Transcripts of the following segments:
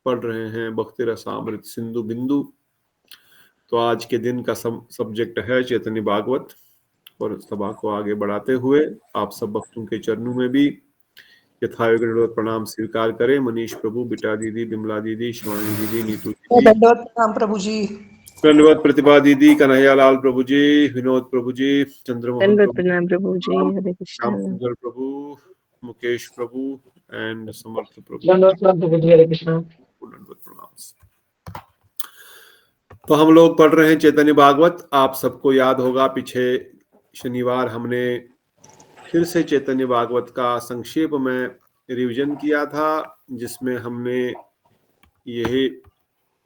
पढ़ रहे हैं भक्ति रसामृत सिंधु बिंदु। तो आज के दिन का सब्जेक्ट है चैतन्य भागवत। और सभा को आगे बढ़ाते हुए आप सब भक्तों के चरणों में भी यथायोग्य प्रणाम स्वीकार करें। मनीष प्रभु, बिटा दीदी, बिमला दीदी, शिवानी दीदी, नीतू दीदी, दंडवत प्रणाम प्रभु जी। दंडवत प्रतिभा दीदी, कन्हैया लाल प्रभु जी, विनोद प्रभु जी, चंद्रमोहन दंडवत प्रभु, प्रणाम प्रभु जी। हरे कृष्ण। श्याम सुंदर प्रभु, मुकेश प्रभु एंड समर्थ प्रभु। दंडवत प्रणाम प्रभु जी। हरे कृष्ण। दंडवत प्रणाम। तो हम लोग पढ़ रहे हैं चैतन्य भागवत। आप सबको याद होगा पीछे शनिवार हमने फिर से चैतन्य भागवत का संक्षेप में रिवीजन किया था, जिसमें हमने यही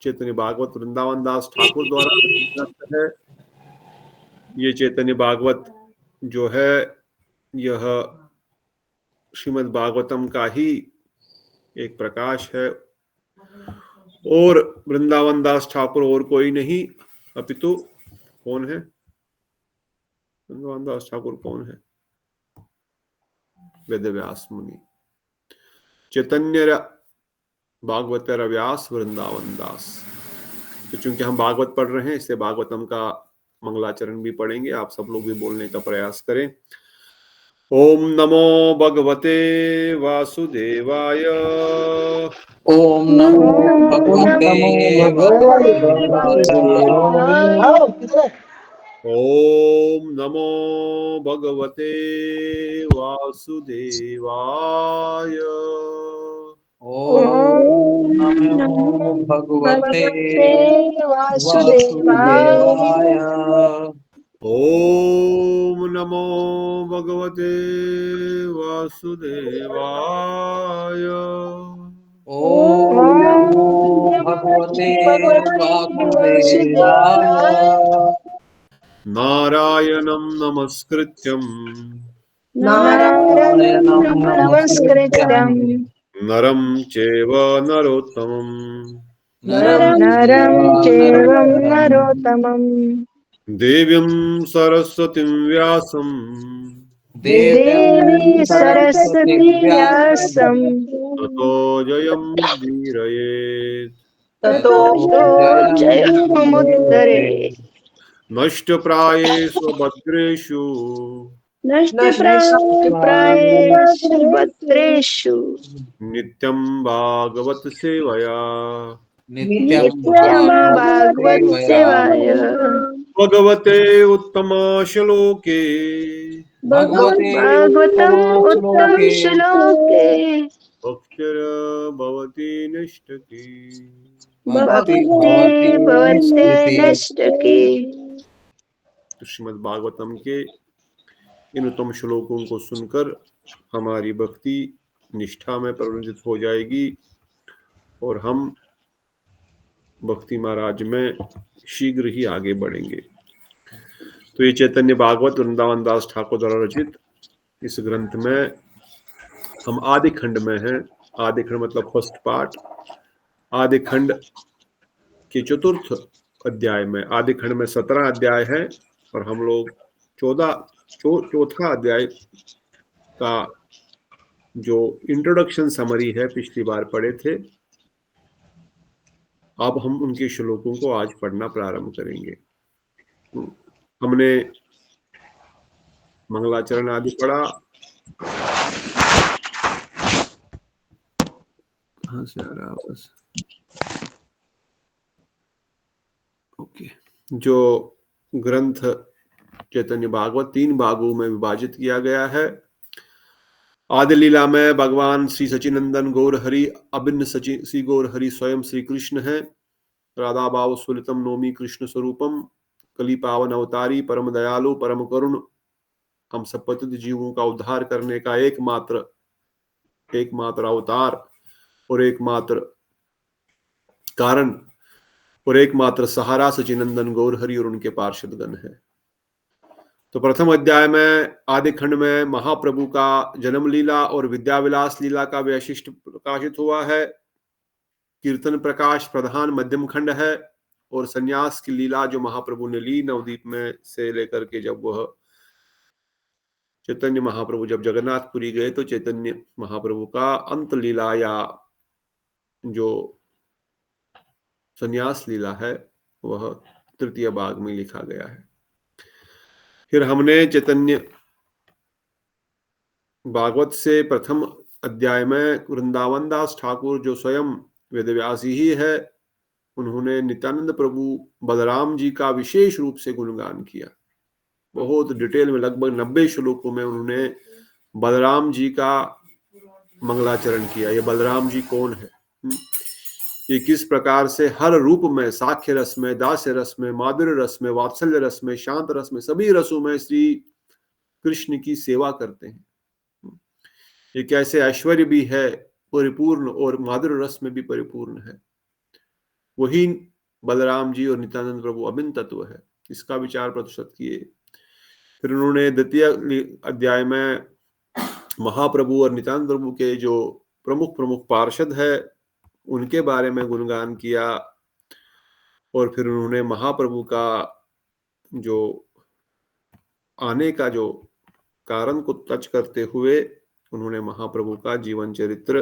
चैतन्य भागवत वृंदावन दास ठाकुर द्वारा रचित है। ये चैतन्य भागवत जो है यह श्रीमद् भागवतम का ही एक प्रकाश है और वृंदावन दास ठाकुर और कोई नहीं अपितु कौन है? वृंदावन दास ठाकुर कौन है? वेद व्यास मुनि। चैतन्य भागवत व्यास वृंदावन दास। तो चूंकि हम भागवत पढ़ रहे हैं इससे भागवतम का मंगलाचरण भी पढ़ेंगे। आप सब लोग भी बोलने का प्रयास करें। ओम नमो भगवते वासुदेवाय। ओम नमो भगवते ओम नमो भगवते वासुदेवाय। ओम नमो भगवते वासुदेवाय। ओम नमो भगवते वासुदेवाय। ओम नमो भगवते वासुदेवाय। नारायणं नमस्कृत्यं नारायणं नमस्कृत्यं नरं चैव नरोत्तमं नरं चैव नरोत्तमं देवीं सरस्वतीं व्यासं देवी सरस्वती व्यासं ततो जयमुदीरयेत्। ततो जयमुद्धरे। नष्टप्रायेषु भद्रेषु नष्टप्रायेषु भद्रेषु नित्यं भागवत सेवया नित्यं नित्यं भागवत सेवाय भगवते उत्तमश्लोके भागवतम् उत्तम श्लोके भक्तिर्भवति निष्ठति। भक्ति भवते नष्टकी। तो श्रीमद् भागवतम के इन उत्तम श्लोकों को सुनकर हमारी भक्ति निष्ठा में परिवर्तित हो जाएगी और हम भक्ति महाराज में शीघ्र ही आगे बढ़ेंगे। तो ये चैतन्य भागवत वृंदावन दास ठाकुर द्वारा रचित इस ग्रंथ में हम आदि खंड में हैं। आदि खंड मतलब फर्स्ट पार्ट। आदि खंड के चतुर्थ अध्याय में, आदि खंड में 17 अध्याय है और हम लोग चौथा अध्याय का जो इंट्रोडक्शन समरी है पिछली बार पढ़े थे। अब हम उनके श्लोकों को आज पढ़ना प्रारंभ करेंगे। हमने मंगलाचरण आदि पढ़ा। कहाँ से आ रहा है बस? ओके। जो ग्रंथ चैतन्य भागवत 3 भागों में विभाजित किया गया है। आदि लीला में भगवान श्री सचिनंदन गौर हरि अभिन्न श्री गौर हरि स्वयं श्री कृष्ण है। राधा भाव सुलितम नोमी कृष्ण स्वरूपम कली पावन अवतारी परम दयालु परम करुण हम सब पतित जीवों का उद्धार करने का एकमात्र अवतार और एकमात्र कारण और एकमात्र सहारा सचिनंदन गौर हरि और उनके पार्षदगण है। तो प्रथम अध्याय में आदि खंड में महाप्रभु का जन्म लीला और विद्याविलास लीला का वैशिष्ट प्रकाशित हुआ है। कीर्तन प्रकाश प्रधान मध्यम खंड है और संन्यास की लीला जो महाप्रभु ने ली नवदीप में से लेकर के जब वह चैतन्य महाप्रभु जब जगन्नाथपुरी गए तो चैतन्य महाप्रभु का अंत लीला या जो संन्यास लीला है वह तृतीय भाग में लिखा गया है। फिर हमने चैतन्य भागवत से प्रथम अध्याय में वृंदावन दास ठाकुर जो स्वयं वेदव्यासी ही है, उन्होंने नित्यानंद प्रभु बलराम जी का विशेष रूप से गुणगान किया। बहुत डिटेल में लगभग 90 श्लोकों में उन्होंने बलराम जी का मंगलाचरण किया। ये बलराम जी कौन है, ये किस प्रकार से हर रूप में, साख्य रस में, दास्य रस में, माधुर्य रस में, वात्सल्य रस में, शांत रस में, सभी रसों में श्री कृष्ण की सेवा करते हैं। ये कैसे ऐश्वर्य भी है परिपूर्ण और माधुर्य रस में भी परिपूर्ण है। वही बलराम जी और नित्यानंद प्रभु अभिन्न तत्व है। इसका विचार प्रतिशत किए। फिर उन्होंने द्वितीय अध्याय में महाप्रभु और नित्यानंद प्रभु के जो प्रमुख प्रमुख पार्षद है उनके बारे में गुणगान किया। और फिर उन्होंने महाप्रभु का जो आने का जो कारण को टच करते हुए उन्होंने महाप्रभु का जीवन चरित्र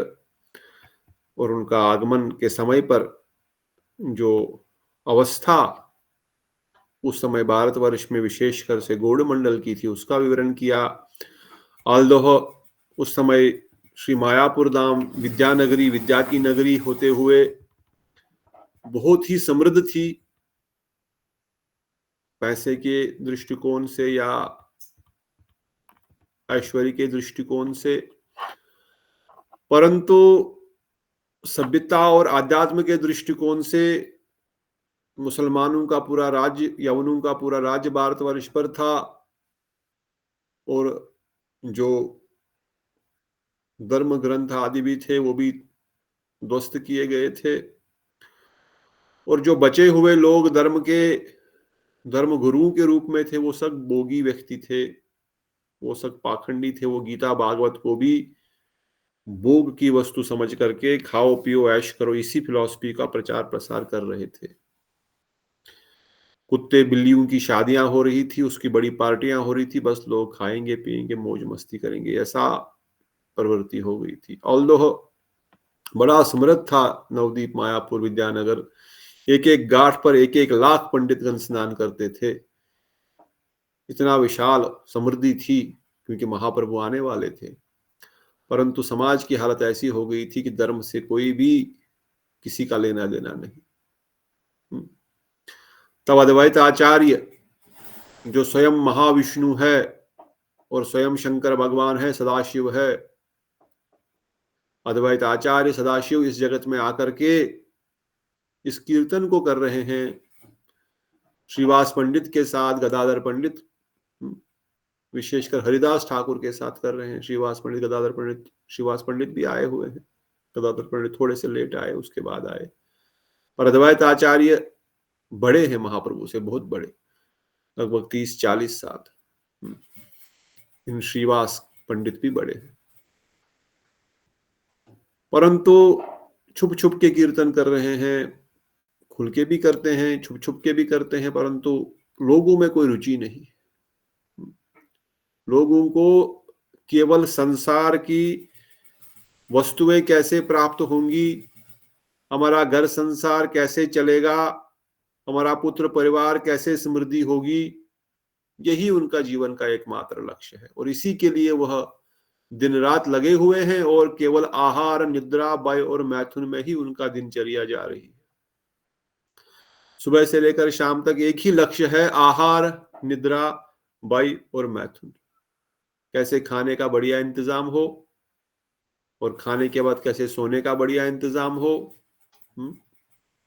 और उनका आगमन के समय पर जो अवस्था उस समय भारतवर्ष में विशेषकर से गौड़ मंडल की थी उसका विवरण किया। आल्दोह उस समय श्री मायापुर धाम विद्यानगरी, विद्या की नगरी होते हुए बहुत ही समृद्ध थी पैसे के दृष्टिकोण से या ऐश्वर्य के दृष्टिकोण से, परंतु सभ्यता और आध्यात्म के दृष्टिकोण से मुसलमानों का पूरा राज्य, यवनों का पूरा राज्य भारतवर्ष पर था और जो धर्म ग्रंथ आदि भी थे वो भी ध्वस्त किए गए थे। और जो बचे हुए लोग धर्म गुरुओं के रूप में थे वो सब भोगी व्यक्ति थे, वो सब पाखंडी थे। वो गीता भागवत को भी भोग की वस्तु समझ करके खाओ पियो ऐश करो, इसी फिलॉसफी का प्रचार प्रसार कर रहे थे। कुत्ते बिल्लियों की शादियां हो रही थी, उसकी बड़ी पार्टियां हो रही थी, बस लोग खाएंगे पिएंगे मौज मस्ती करेंगे, ऐसा प्रवृत्ति हो गई थी। ऑल्दो बड़ा समृद्ध था नवदीप मायापुर विद्यानगर, एक एक घाट पर एक एक लाख पंडितगण स्नान करते थे। इतना विशाल समृद्धि थी क्योंकि महाप्रभु आने वाले थे। परंतु समाज की हालत ऐसी हो गई थी कि धर्म से कोई भी किसी का लेना देना नहीं। तब अद्वैत आचार्य जो स्वयं महाविष्णु है और स्वयं शंकर भगवान है, सदाशिव है, अद्वैत आचार्य सदाशिव इस जगत में आकर के इस कीर्तन को कर रहे हैं। श्रीवास पंडित के साथ गदाधर पंडित, विशेषकर हरिदास ठाकुर के साथ कर रहे हैं। श्रीवास पंडित, गदाधर पंडित, श्रीवास पंडित भी आए हुए हैं, गदाधर पंडित थोड़े से लेट आए, उसके बाद आए। पर अद्वैत आचार्य बड़े हैं महाप्रभु से, बहुत बड़े, लगभग 30-40 साल। इन श्रीवास पंडित भी बड़े हैं, परंतु छुप छुप के कीर्तन कर रहे हैं। खुल के भी करते हैं, छुप छुप के भी करते हैं, परंतु लोगों में कोई रुचि नहीं। लोगों को केवल संसार की वस्तुएं कैसे प्राप्त होंगी, हमारा घर संसार कैसे चलेगा, हमारा पुत्र परिवार कैसे समृद्धि होगी, यही उनका जीवन का एकमात्र लक्ष्य है। और इसी के लिए वह दिन रात लगे हुए हैं और केवल आहार, निद्रा, भय और मैथुन में ही उनका दिनचर्या जा रही है। सुबह से लेकर शाम तक एक ही लक्ष्य है, आहार, निद्रा, भय और मैथुन। कैसे खाने का बढ़िया इंतजाम हो और खाने के बाद कैसे सोने का बढ़िया इंतजाम हो,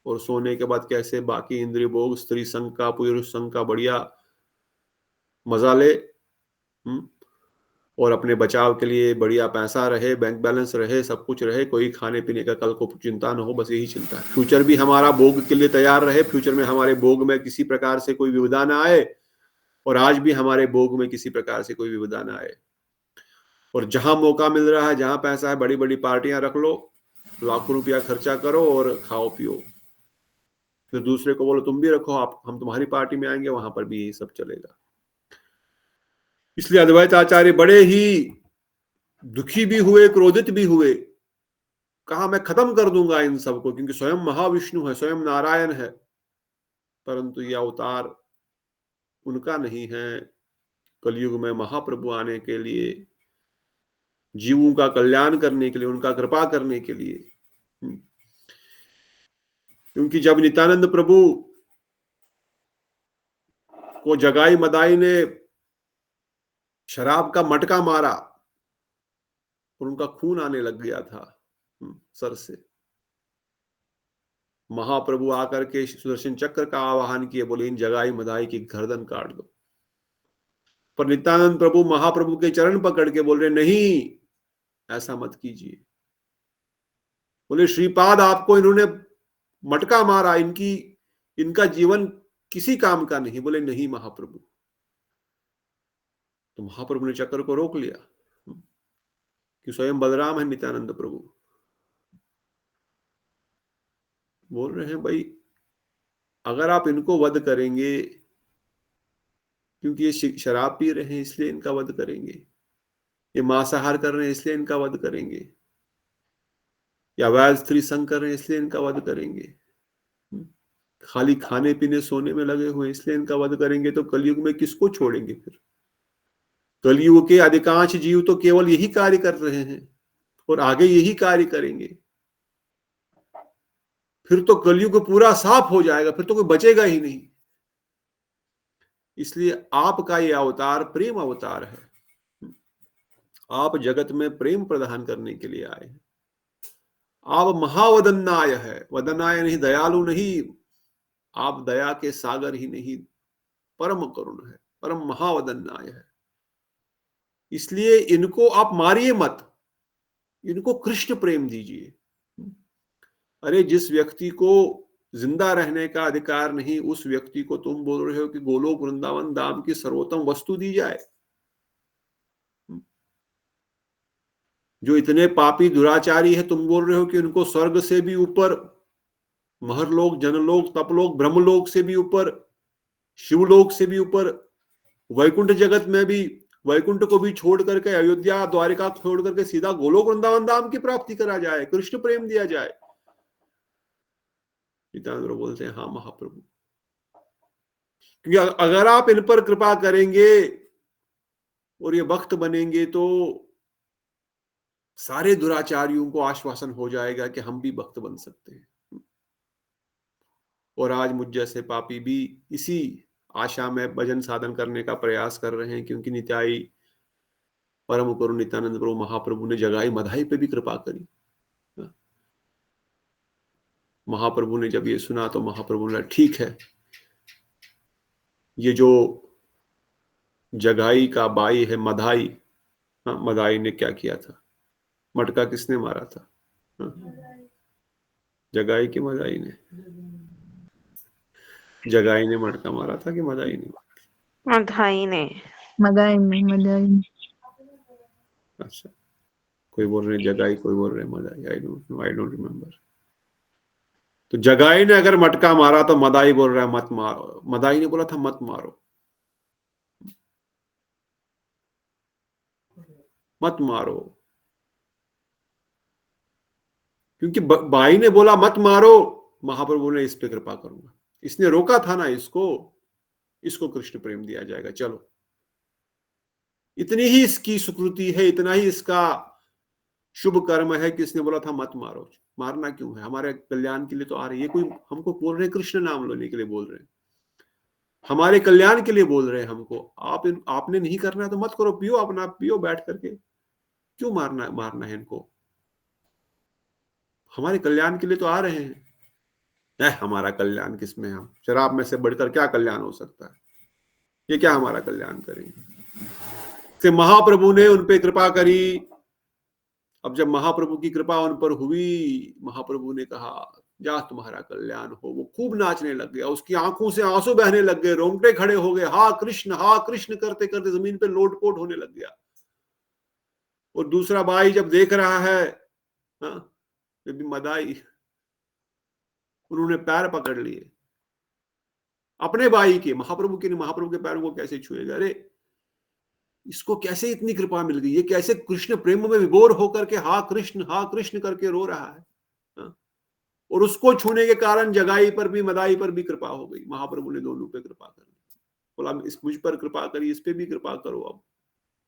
और सोने के बाद कैसे बाकी इंद्रिय भोग, स्त्री संग का, पुरुष संग का बढ़िया मजा ले, और अपने बचाव के लिए बढ़िया पैसा रहे, बैंक बैलेंस रहे, सब कुछ रहे, कोई खाने पीने का कल को चिंता न हो, बस यही चिंता है। फ्यूचर भी हमारा भोग के लिए तैयार रहे, फ्यूचर में हमारे भोग में किसी प्रकार से कोई विविधा ना आए, और आज भी हमारे भोग में किसी प्रकार से कोई विविधा ना आए। और जहां मौका मिल रहा है, जहां पैसा है, बड़ी बड़ी पार्टियां रख लो, लाखों रुपया खर्चा करो और खाओ पियो। फिर दूसरे को बोलो तुम भी रखो, आप, हम तुम्हारी पार्टी में आएंगे, वहां पर भी यही सब चलेगा। इसलिए अद्वैत आचार्य बड़े ही दुखी भी हुए, क्रोधित भी हुए कहा मैं खत्म कर दूंगा इन सबको, क्योंकि स्वयं महाविष्णु है, स्वयं नारायण है, परंतु यह अवतार उनका नहीं है। कलयुग में महाप्रभु आने के लिए, जीवों का कल्याण करने के लिए, उनका कृपा करने के लिए। क्योंकि जब नित्यानंद प्रभु को जगाई मदाई ने शराब का मटका मारा और उनका खून आने लग गया था सर से, महाप्रभु आकर के सुदर्शन चक्र का आवाहन किए, बोले इन जगाई मदाई की गर्दन काट दो। पर नित्यानंद प्रभु महाप्रभु के चरण पकड़ के बोल रहे नहीं, ऐसा मत कीजिए। बोले श्रीपाद आपको इन्होंने मटका मारा, इनका जीवन किसी काम का नहीं। बोले नहीं महाप्रभु। तो महाप्रभु ने चक्र को रोक लिया कि स्वयं बलराम है नित्यानंद प्रभु। बोल रहे हैं भाई अगर आप इनको वध करेंगे, क्योंकि ये शराब पी रहे हैं इसलिए इनका वध करेंगे, ये मांसाहार कर रहे हैं इसलिए इनका वध करेंगे, या वैध स्त्री संग कर रहे हैं इसलिए इनका वध करेंगे, खाली खाने पीने सोने में लगे हुए इसलिए इनका वध करेंगे, तो कलयुग में किसको छोड़ेंगे फिर? कलयुग के अधिकांश जीव तो केवल यही कार्य कर रहे हैं और आगे यही कार्य करेंगे। फिर तो कलयुग पूरा साफ हो जाएगा, फिर तो कोई बचेगा ही नहीं। इसलिए आपका ये अवतार प्रेम अवतार है। आप जगत में प्रेम प्रदान करने के लिए आए हैं। आप महावदन्नाय है, वदनाय नहीं, दयालु नहीं, आप दया के सागर ही नहीं, परम करुण है, परम महावदन्नाय है। इसलिए इनको आप मारिए मत, इनको कृष्ण प्रेम दीजिए। अरे जिस व्यक्ति को जिंदा रहने का अधिकार नहीं, उस व्यक्ति को तुम बोल रहे हो कि गोलोक वृंदावन धाम की सर्वोत्तम वस्तु दी जाए। जो इतने पापी दुराचारी है, तुम बोल रहे हो कि उनको स्वर्ग से भी ऊपर, महरलोक, जनलोक, तपलोक, ब्रह्मलोक से भी ऊपर, शिवलोक से भी ऊपर, वैकुंठ जगत में भी, वैकुंठ को भी छोड़ करके, अयोध्या द्वारिका छोड़ करके सीधा गोलोक वृंदावन धाम की प्राप्ति करा जाए, कृष्ण प्रेम दिया जाए। नित्यानंद बोलते हैं हाँ महाप्रभु, क्योंकि अगर आप इन पर कृपा करेंगे और ये भक्त बनेंगे तो सारे दुराचारियों को आश्वासन हो जाएगा कि हम भी भक्त बन सकते हैं। और आज मुझ जैसे पापी भी इसी आशा में भजन साधन करने का प्रयास कर रहे हैं, क्योंकि नित्याई परम करुण नित्यानंद प्रभु महाप्रभु ने जगाई मधाई पे भी कृपा करी। महाप्रभु ने जब ये सुना तो महाप्रभु ने ठीक है, ये जो जगाई का बाई है मधाई, मधाई ने क्या किया था? मटका किसने मारा था? जगाई की मधाई ने? जगाई ने मटका मारा था कि मधाई ने? मधाई ने। मदाई। अच्छा, कोई बोल रहे जगाई, कोई बोल रहे मदाई। I don't remember. तो जगाई ने अगर मटका मारा तो मदाई बोल रहा है मत मारो। मदाई ने बोला था मत मारो, मत मारो, क्योंकि बाई ने बोला मत मारो, महाप्रभु ने इस पे कृपा करूंगा। इसने रोका था ना इसको कृष्ण प्रेम दिया जाएगा। चलो, इतनी ही इसकी सुकृति है, इतना ही इसका शुभ कर्म है कि इसने बोला था मत मारो। मारना क्यों है? हमारे कल्याण के लिए तो आ रही है। कोई हमको बोल रहे कृष्ण नाम लेने के लिए बोल रहे हैं, हमारे कल्याण के लिए बोल रहे हैं हमको। आपने नहीं करना है तो मत करो, पियो, अपना पियो बैठ करके, क्यों मारना है इनको? हमारे कल्याण के लिए तो आ रहे हैं। हमारा कल्याण किसमें? हम शराब में से बढ़कर क्या कल्याण हो सकता है? ये क्या हमारा कल्याण करेंगे? से महाप्रभु ने उन पे कृपा करी। अब जब महाप्रभु की कृपा उन पर हुई, महाप्रभु ने कहा जा तुम्हारा कल्याण हो। वो खूब नाचने लग गया, उसकी आंखों से आंसू बहने लग गए, रोंगटे खड़े हो गए, हा कृष्ण करते करते जमीन पे लोटपोट होने लग गया। और दूसरा भाई जब देख रहा है, मदाई, उन्होंने पैर पकड़ लिए अपने भाई के, महाप्रभु के नहीं। महाप्रभु के पैरों को कैसे छुएगा? अरे इसको कैसे इतनी कृपा मिल गई, ये कैसे कृष्ण प्रेम में विभोर होकर के हा कृष्ण करके रो रहा है। हाँ? और उसको छूने के कारण जगाई पर भी मदाई पर भी कृपा हो गई। महाप्रभु ने दोनों पे कृपा कर दी, बोला इस मुझ पर कृपा करी, इस पे भी कृपा करो, अब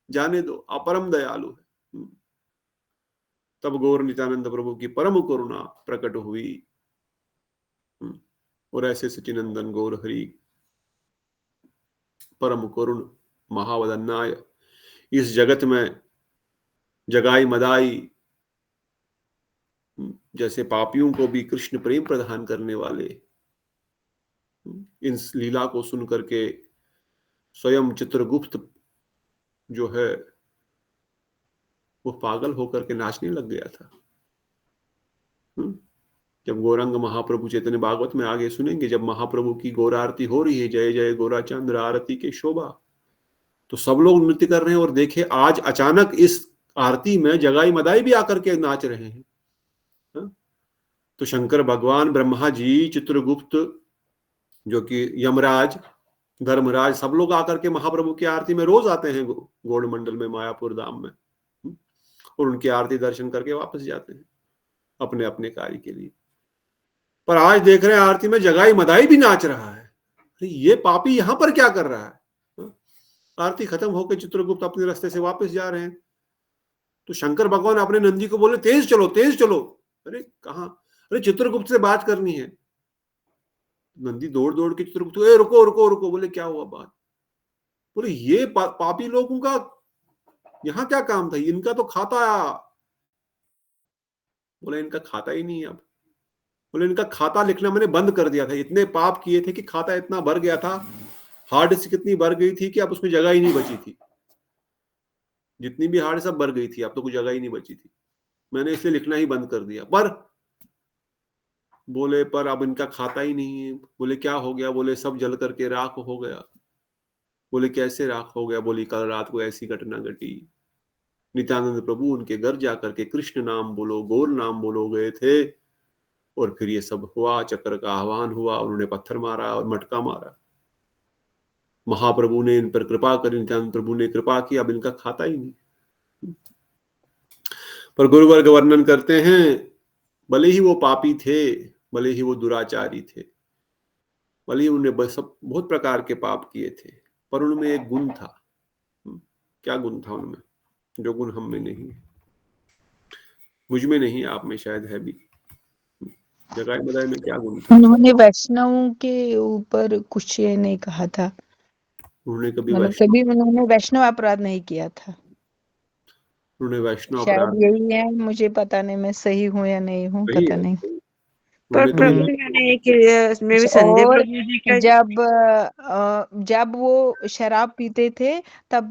जाने दो, अपरम दयालु है। तब गौर नित्यानंद प्रभु की परम करुणा प्रकट हुई। और ऐसे सचिनंदन गौर हरि परम करुण महावदन्नाय इस जगत में जगाई मदाई जैसे पापियों को भी कृष्ण प्रेम प्रदान करने वाले इन लीला को सुन करके स्वयं चित्रगुप्त जो है वो पागल होकर के नाचने लग गया था। जब गौरंग महाप्रभु चैतन्य भागवत में आगे सुनेंगे, जब महाप्रभु की गौर आरती हो रही है, जय जय गौरा चंद्र आरती के शोभा, तो सब लोग नृत्य कर रहे हैं और देखे आज अचानक इस आरती में जगाई मदाई भी आकर के नाच रहे हैं। तो शंकर भगवान, ब्रह्मा जी, चित्रगुप्त जो कि यमराज, धर्मराज, सब लोग आकर के महाप्रभु की आरती में रोज आते हैं गौड़ मंडल में, मायापुर धाम में, और उनकी आरती दर्शन करके वापस जाते हैं अपने अपने कार्य के लिए। पर आज देख रहे हैं आरती में जगाई मदाई भी नाच रहा है। ये पापी यहां पर क्या कर रहा है? आरती खत्म होकर चित्रगुप्त अपने रास्ते से वापस जा रहे हैं, तो शंकर भगवान अपने नंदी को बोले तेज चलो तेज चलो। अरे कहां? अरे चित्रगुप्त से बात करनी है। नंदी दौड़ दौड़ के चित्रगुप्त को, रुको रुको रुको। बोले क्या हुआ बात? बोले ये पापी लोगों का यहां क्या काम था? इनका तो खाता। बोले इनका खाता ही नहीं है अब। बोले इनका खाता लिखना मैंने बंद कर दिया था, इतने पाप किए थे कि खाता इतना भर गया था, हार्ड डिस्क कितनी भर गई थी कि अब उसमें जगह ही नहीं बची थी। जितनी भी हार्ड सब भर गई थी, अब तो कुछ जगह ही नहीं बची थी, मैंने इसलिए लिखना ही बंद कर दिया। पर बोले पर अब इनका खाता ही नहीं है। बोले क्या हो गया? बोले सब जल करके राख हो गया। बोले कैसे राख हो गया? बोली कल रात को ऐसी घटना घटी, नित्यानंद प्रभु उनके घर जाकर के कृष्ण नाम बोलो, गौर नाम बोलो गए थे, और फिर ये सब हुआ, चक्र का आह्वान हुआ, उन्होंने पत्थर मारा और मटका मारा। महाप्रभु ने इन पर कृपा करी, नित्यानंद प्रभु ने कृपा की, अब इनका खाता ही नहीं। पर गुरुवर्ग वर्णन करते हैं, भले ही वो पापी थे, भले ही वो दुराचारी थे, भले ही उन्होंने बहुत प्रकार के पाप किए थे, पर उनमें एक गुण था। क्या गुण था उनमें? जो गुण हम में नहीं है, मुझ में नहीं, आप में शायद है भी। जगाई मदाई में क्या गुण था? उन्होंने वैष्णवों के ऊपर कुछ ये नहीं कहा था, उन्होंने कभी उन्होंने वैष्णव अपराध नहीं किया था। उन्होंने वैष्णव शायद अपराध यही है, मुझे पता नहीं मैं सही हूँ या नहीं हूँ, पता नहीं। पर उन्होंने प्रभु कभी जी मैंने एक इसमें भी संजय और प्रभु जी का जब वो शराब पीते थे तब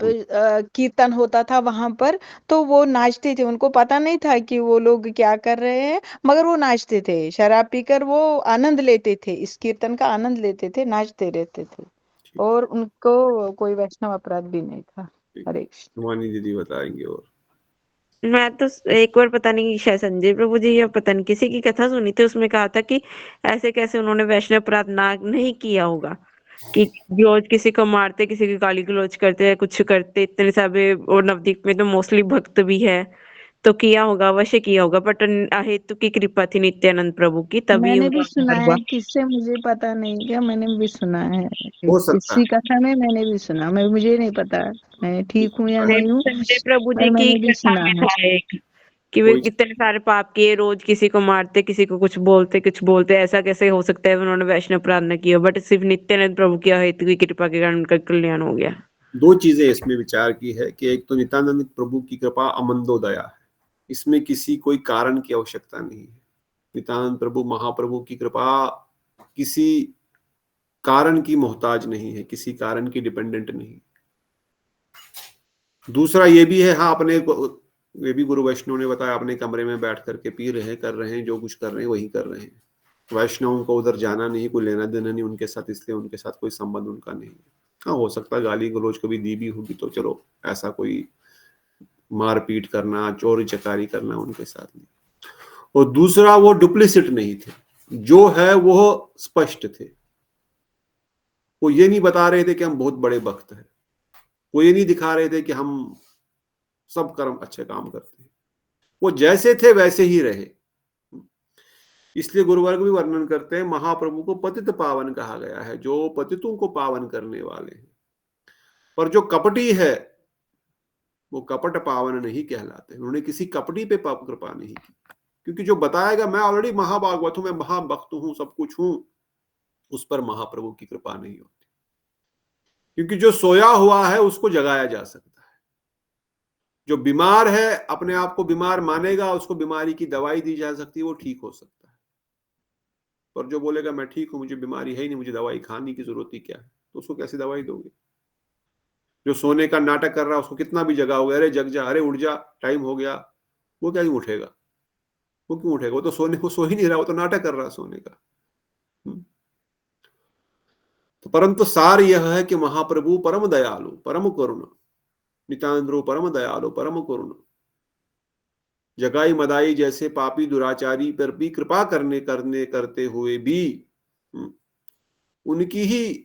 कीर्तन होता था वहां पर, तो वो नाचते थे। उनको पता नहीं था कि वो लोग क्या कर रहे हैं, मगर वो नाचते थे। शराब पीकर वो आनंद लेते थे, इस कीर्तन का आनंद लेते थे, नाचते रहते थे, और उनको कोई वैष्णव अपराध भी नहीं था। हरे कृष्ण। रुमानी दीदी बताएंगे। और मैं तो एक बार पता नहीं शायद संजय प्रभु जी या पता नहीं किसी की कथा सुनी थी, उसमें कहा था कि ऐसे कैसे उन्होंने वैष्णव अपराध ना नहीं किया होगा, कि रोज किसी को मारते, किसी की गाली गलौज करते, कुछ करते, इतने सारे, और नवदीप में तो मोस्टली भक्त भी है, तो किया होगा, अवश्य किया होगा, बट अहेतु की कृपा थी नित्यानंद प्रभु की, तभी मैंने भी उनका सुना उद्धार है, हुआ। किससे मुझे पता नहीं, क्या मैंने भी सुना है, हो सकता किसी है, कथा में मैंने भी सुना। मुझे नहीं पता मैं ठीक हूँ या नहीं हूँ, संजय प्रभु जी पर की मैंने भी कथा सुना में है। था एक, कि वे कोई कितने सारे पाप किए, रोज किसी को मारते, किसी को कुछ बोलते, ऐसा कैसे हो सकता है उन्होंने वैष्णव अपराध न किया, बट सिर्फ नित्यानंद प्रभु की हेतु की कृपा के कारण उनका कल्याण हो गया। दो चीजें इसमें विचार की है कि एक तो नित्यानंद प्रभु की कृपा अमंदोदया है, इसमें किसी कोई कारण की आवश्यकता नहीं है। नित्यानंद प्रभु महाप्रभु की कृपा किसी कारण की मोहताज नहीं है, किसी कारण की डिपेंडेंट नहीं। दूसरा ये भी है, हाँ अपने ये भी गुरु वैष्णव ने बताया, अपने कमरे में बैठ करके पी रहे हैं, कर रहे हैं, जो कुछ कर रहे हैं वही कर रहे हैं। वैष्णवों को उधर जाना नहीं, कोई लेना देना नहीं उनके साथ, इसलिए उनके साथ कोई संबंध उनका नहीं है। हाँ हो सकता है गाली गलौज कभी दी भी होगी, तो चलो ऐसा कोई मारपीट करना, चोरी चकारी करना उनके साथ नहीं। और दूसरा वो डुप्लीसिट नहीं थे, जो है वो स्पष्ट थे। वो ये नहीं बता रहे थे कि हम बहुत बड़े भक्त हैं, वो ये नहीं दिखा रहे थे कि हम सब कर्म अच्छे काम करते हैं, वो जैसे थे वैसे ही रहे। इसलिए गुरुवर्ग भी वर्णन करते हैं, महाप्रभु को पतित पावन कहा गया है, जो पतितों को पावन करने वाले हैं। पर जो कपटी है वो कपट पावन नहीं कहलाते, उन्होंने किसी कपटी पे पाप कृपा नहीं की, क्योंकि जो बताएगा मैं ऑलरेडी महाभागवत हूं, मैं महाभक्त हूं, सब कुछ हूं, उस पर महाप्रभु की कृपा नहीं होती। क्योंकि जो सोया हुआ है उसको जगाया जा सकता है, जो बीमार है अपने आप को बीमार मानेगा, उसको बीमारी की दवाई दी जा सकती है, वो ठीक हो सकता है। पर जो बोलेगा मैं ठीक हूं, मुझे बीमारी है ही नहीं, मुझे दवाई खाने की जरूरत ही क्या है, तो उसको कैसे दवाई दोगे? जो सोने का नाटक कर रहा है उसको कितना भी जगाओगे, अरे जग जा, अरे उठ जा, टाइम हो गया, वो क्या उठेगा? वो क्यों उठेगा? वो तो सोने को सो ही नहीं रहा, वो तो नाटक कर रहा है सोने का। तो परंतु सार यह है कि महाप्रभु परम दयालु, परम करुण, नितांद्रो परम दयालु, परम करुण, जगाई मदाई जैसे पापी दुराचारी पर भी कृपा करते हुए भी उनकी ही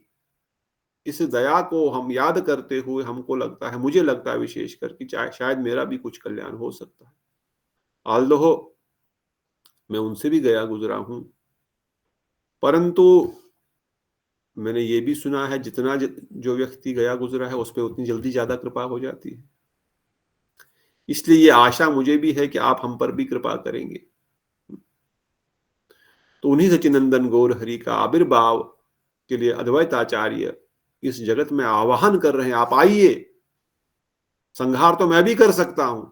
इस दया को हम याद करते हुए हमको लगता है, मुझे लगता है विशेषकर कि शायद मेरा भी कुछ कल्याण हो सकता है। आल्दो मैं उनसे भी गया गुजरा हूं, परंतु मैंने ये भी सुना है जितना जो व्यक्ति गया गुजरा है उस पर उतनी जल्दी ज्यादा कृपा हो जाती है। इसलिए ये आशा मुझे भी है कि आप हम पर भी कृपा करेंगे। तो उन्हीं सचिनंदन गौर हरि का आविर्भाव के लिए अद्वैत आचार्य इस जगत में आह्वान कर रहे हैं, आप आइए। संहार तो मैं भी कर सकता हूं,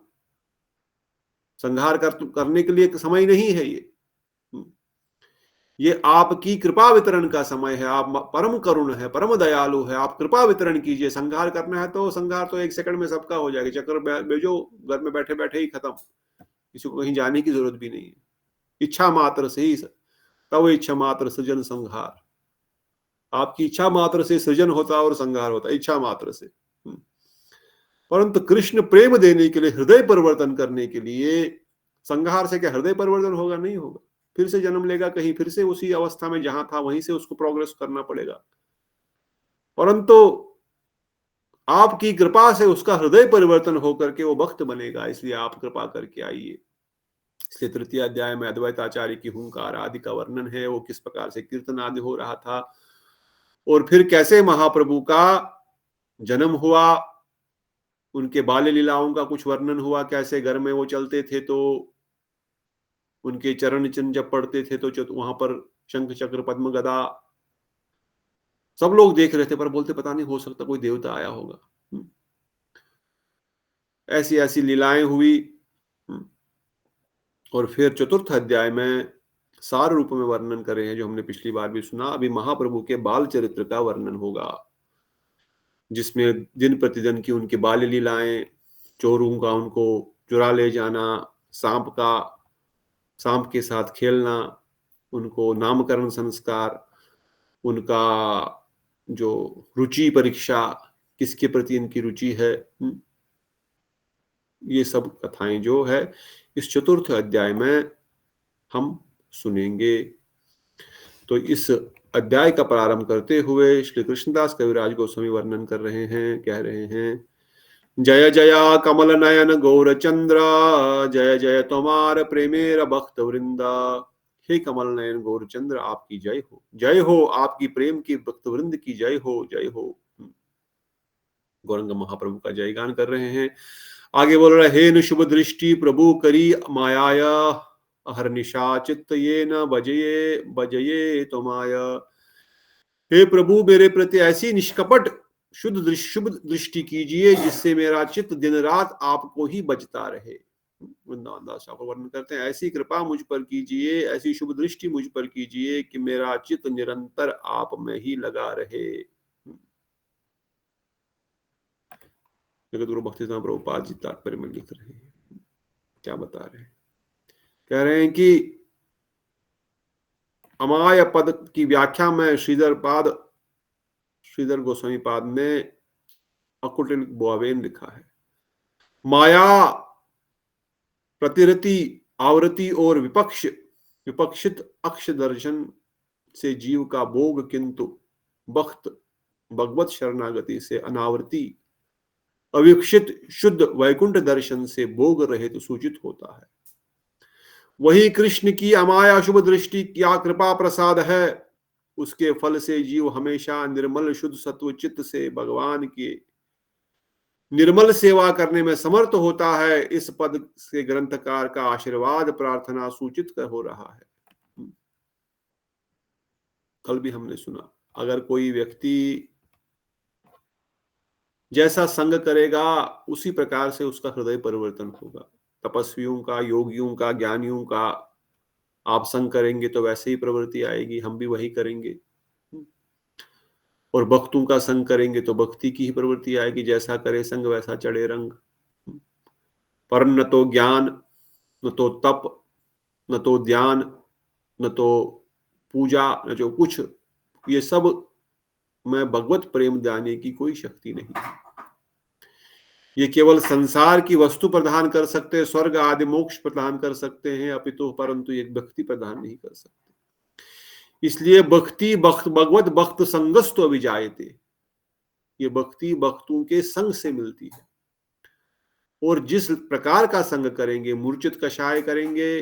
संहार करने के लिए समय नहीं है, ये आपकी कृपा वितरण का समय है। आप परम करुण है, परम दयालु है, आप कृपा वितरण कीजिए। संहार करना है तो संहार तो 1 सेकंड में सबका हो जाएगा, चक्कर भेजो, घर में बैठे बैठे ही खत्म, किसी को कहीं जाने की जरूरत भी नहीं है। इच्छा मात्र से ही तब इच्छा मात्र सृजन संहार, आपकी इच्छा मात्र से सृजन होता है और संहार होता है, इच्छा मात्र से। परंतु कृष्ण प्रेम देने के लिए, हृदय परिवर्तन करने के लिए, संहार से क्या हृदय परिवर्तन होगा? नहीं होगा, फिर से जन्म लेगा, कहीं फिर से उसी अवस्था में जहां था वहीं से उसको प्रोग्रेस करना पड़ेगा। परंतु आपकी कृपा से उसका हृदय परिवर्तन होकर के वो भक्त बनेगा, इसलिए आप कृपा करके आइए। इसलिए 3य अध्याय में अद्वैत आचार्य की हुंकार आदि का वर्णन है, वो किस प्रकार से कीर्तन आदि हो रहा था और फिर कैसे महाप्रभु का जन्म हुआ, उनके बाल्य लीलाओं का कुछ वर्णन हुआ, कैसे घर में वो चलते थे तो उनके चरण चिन्ह जब पढ़ते थे तो वहां पर शंख चक्र पद्म गदा सब लोग देख रहे थे, पर बोलते पता नहीं, हो सकता कोई देवता आया होगा। ऐसी ऐसी लीलाएं हुई। और फिर 4th अध्याय में सार रूप में वर्णन करे हैं, जो हमने पिछली बार भी सुना। अभी महाप्रभु के बाल चरित्र का वर्णन होगा, जिसमें दिन प्रतिदिन की उनकी बाल्य लीलाएं, चोरों का उनको चुरा ले जाना, सांप के साथ खेलना, उनको नामकरण संस्कार, उनका जो रुचि परीक्षा, किसके प्रति इनकी रुचि है, ये सब कथाएं जो है इस 4th अध्याय में हम सुनेंगे। तो इस अध्याय का प्रारंभ करते हुए श्री कृष्णदास कविराज गोस्वामी वर्णन कर रहे हैं, कह रहे हैं, जय जया कमल नयन गौर चंद्र, जय जय तुम्हार प्रेमेर भक्त वृंदा। हे कमल नयन गौर चंद्र, आपकी जय हो, जय हो, आपकी प्रेम की भक्त वृंद की जय हो, जय हो। गौरंग महाप्रभु का जयगान कर रहे हैं। आगे बोल रहे, हे न शुभ दृष्टि प्रभु करी माया, हर निशा चित्त ये न बजये तुम्हाया। हे प्रभु मेरे प्रति ऐसी निष्कपट शुभ दृष्टि कीजिए जिससे मेरा चित्त दिन रात आपको ही बजता रहे। वृंदावन दास वर्णन करते हैं, ऐसी कृपा मुझ पर कीजिए, ऐसी शुभ दृष्टि मुझ पर कीजिए कि मेरा चित्त निरंतर आप में ही लगा रहे। जगत गुरु भक्तिसिद्धांत प्रभुपाद जी तात्पर्य में लिख रहे हैं, क्या बता रहे हैं? कह रहे हैं कि अमाय पद की व्याख्या में श्रीधर गोस्वामी पाद ने अकुटिल बोआवेन लिखा है, माया प्रतिरति आवृत्ति और विपक्षित अक्ष दर्शन से जीव का भोग, किंतु भक्त भगवत शरणागति से अनावृति अविकसित शुद्ध वैकुंठ दर्शन से भोग रहित सूचित होता है। वही कृष्ण की अमाया शुभ दृष्टि क्या कृपा प्रसाद है, उसके फल से जीव हमेशा निर्मल शुद्ध सत्व चित्त से भगवान के निर्मल सेवा करने में समर्थ होता है। इस पद से ग्रंथकार का आशीर्वाद प्रार्थना सूचित हो रहा है। कल भी हमने सुना, अगर कोई व्यक्ति जैसा संग करेगा उसी प्रकार से उसका हृदय परिवर्तन होगा। तपस्वियों का, योगियों का, ज्ञानियों का आप संग करेंगे तो वैसे ही प्रवृत्ति आएगी, हम भी वही करेंगे। और भक्तों का संग करेंगे तो भक्ति की ही प्रवृत्ति आएगी, जैसा करे संग वैसा चढ़े रंग। पर न तो ज्ञान, न तो तप, न तो ध्यान, न तो पूजा, न जो कुछ, ये सब में भगवत प्रेम जाने की कोई शक्ति नहीं है। ये केवल संसार की वस्तु प्रदान कर सकते हैं, स्वर्ग आदि मोक्ष प्रदान कर सकते हैं अपितु, परंतु एक भक्ति प्रदान नहीं कर सकते। इसलिए भक्ति भगवत भक्त संगस्तु अभिजायते, ये भक्ति भक्तों के संग से मिलती है। और जिस प्रकार का संग करेंगे, मूर्छित कषाय करेंगे,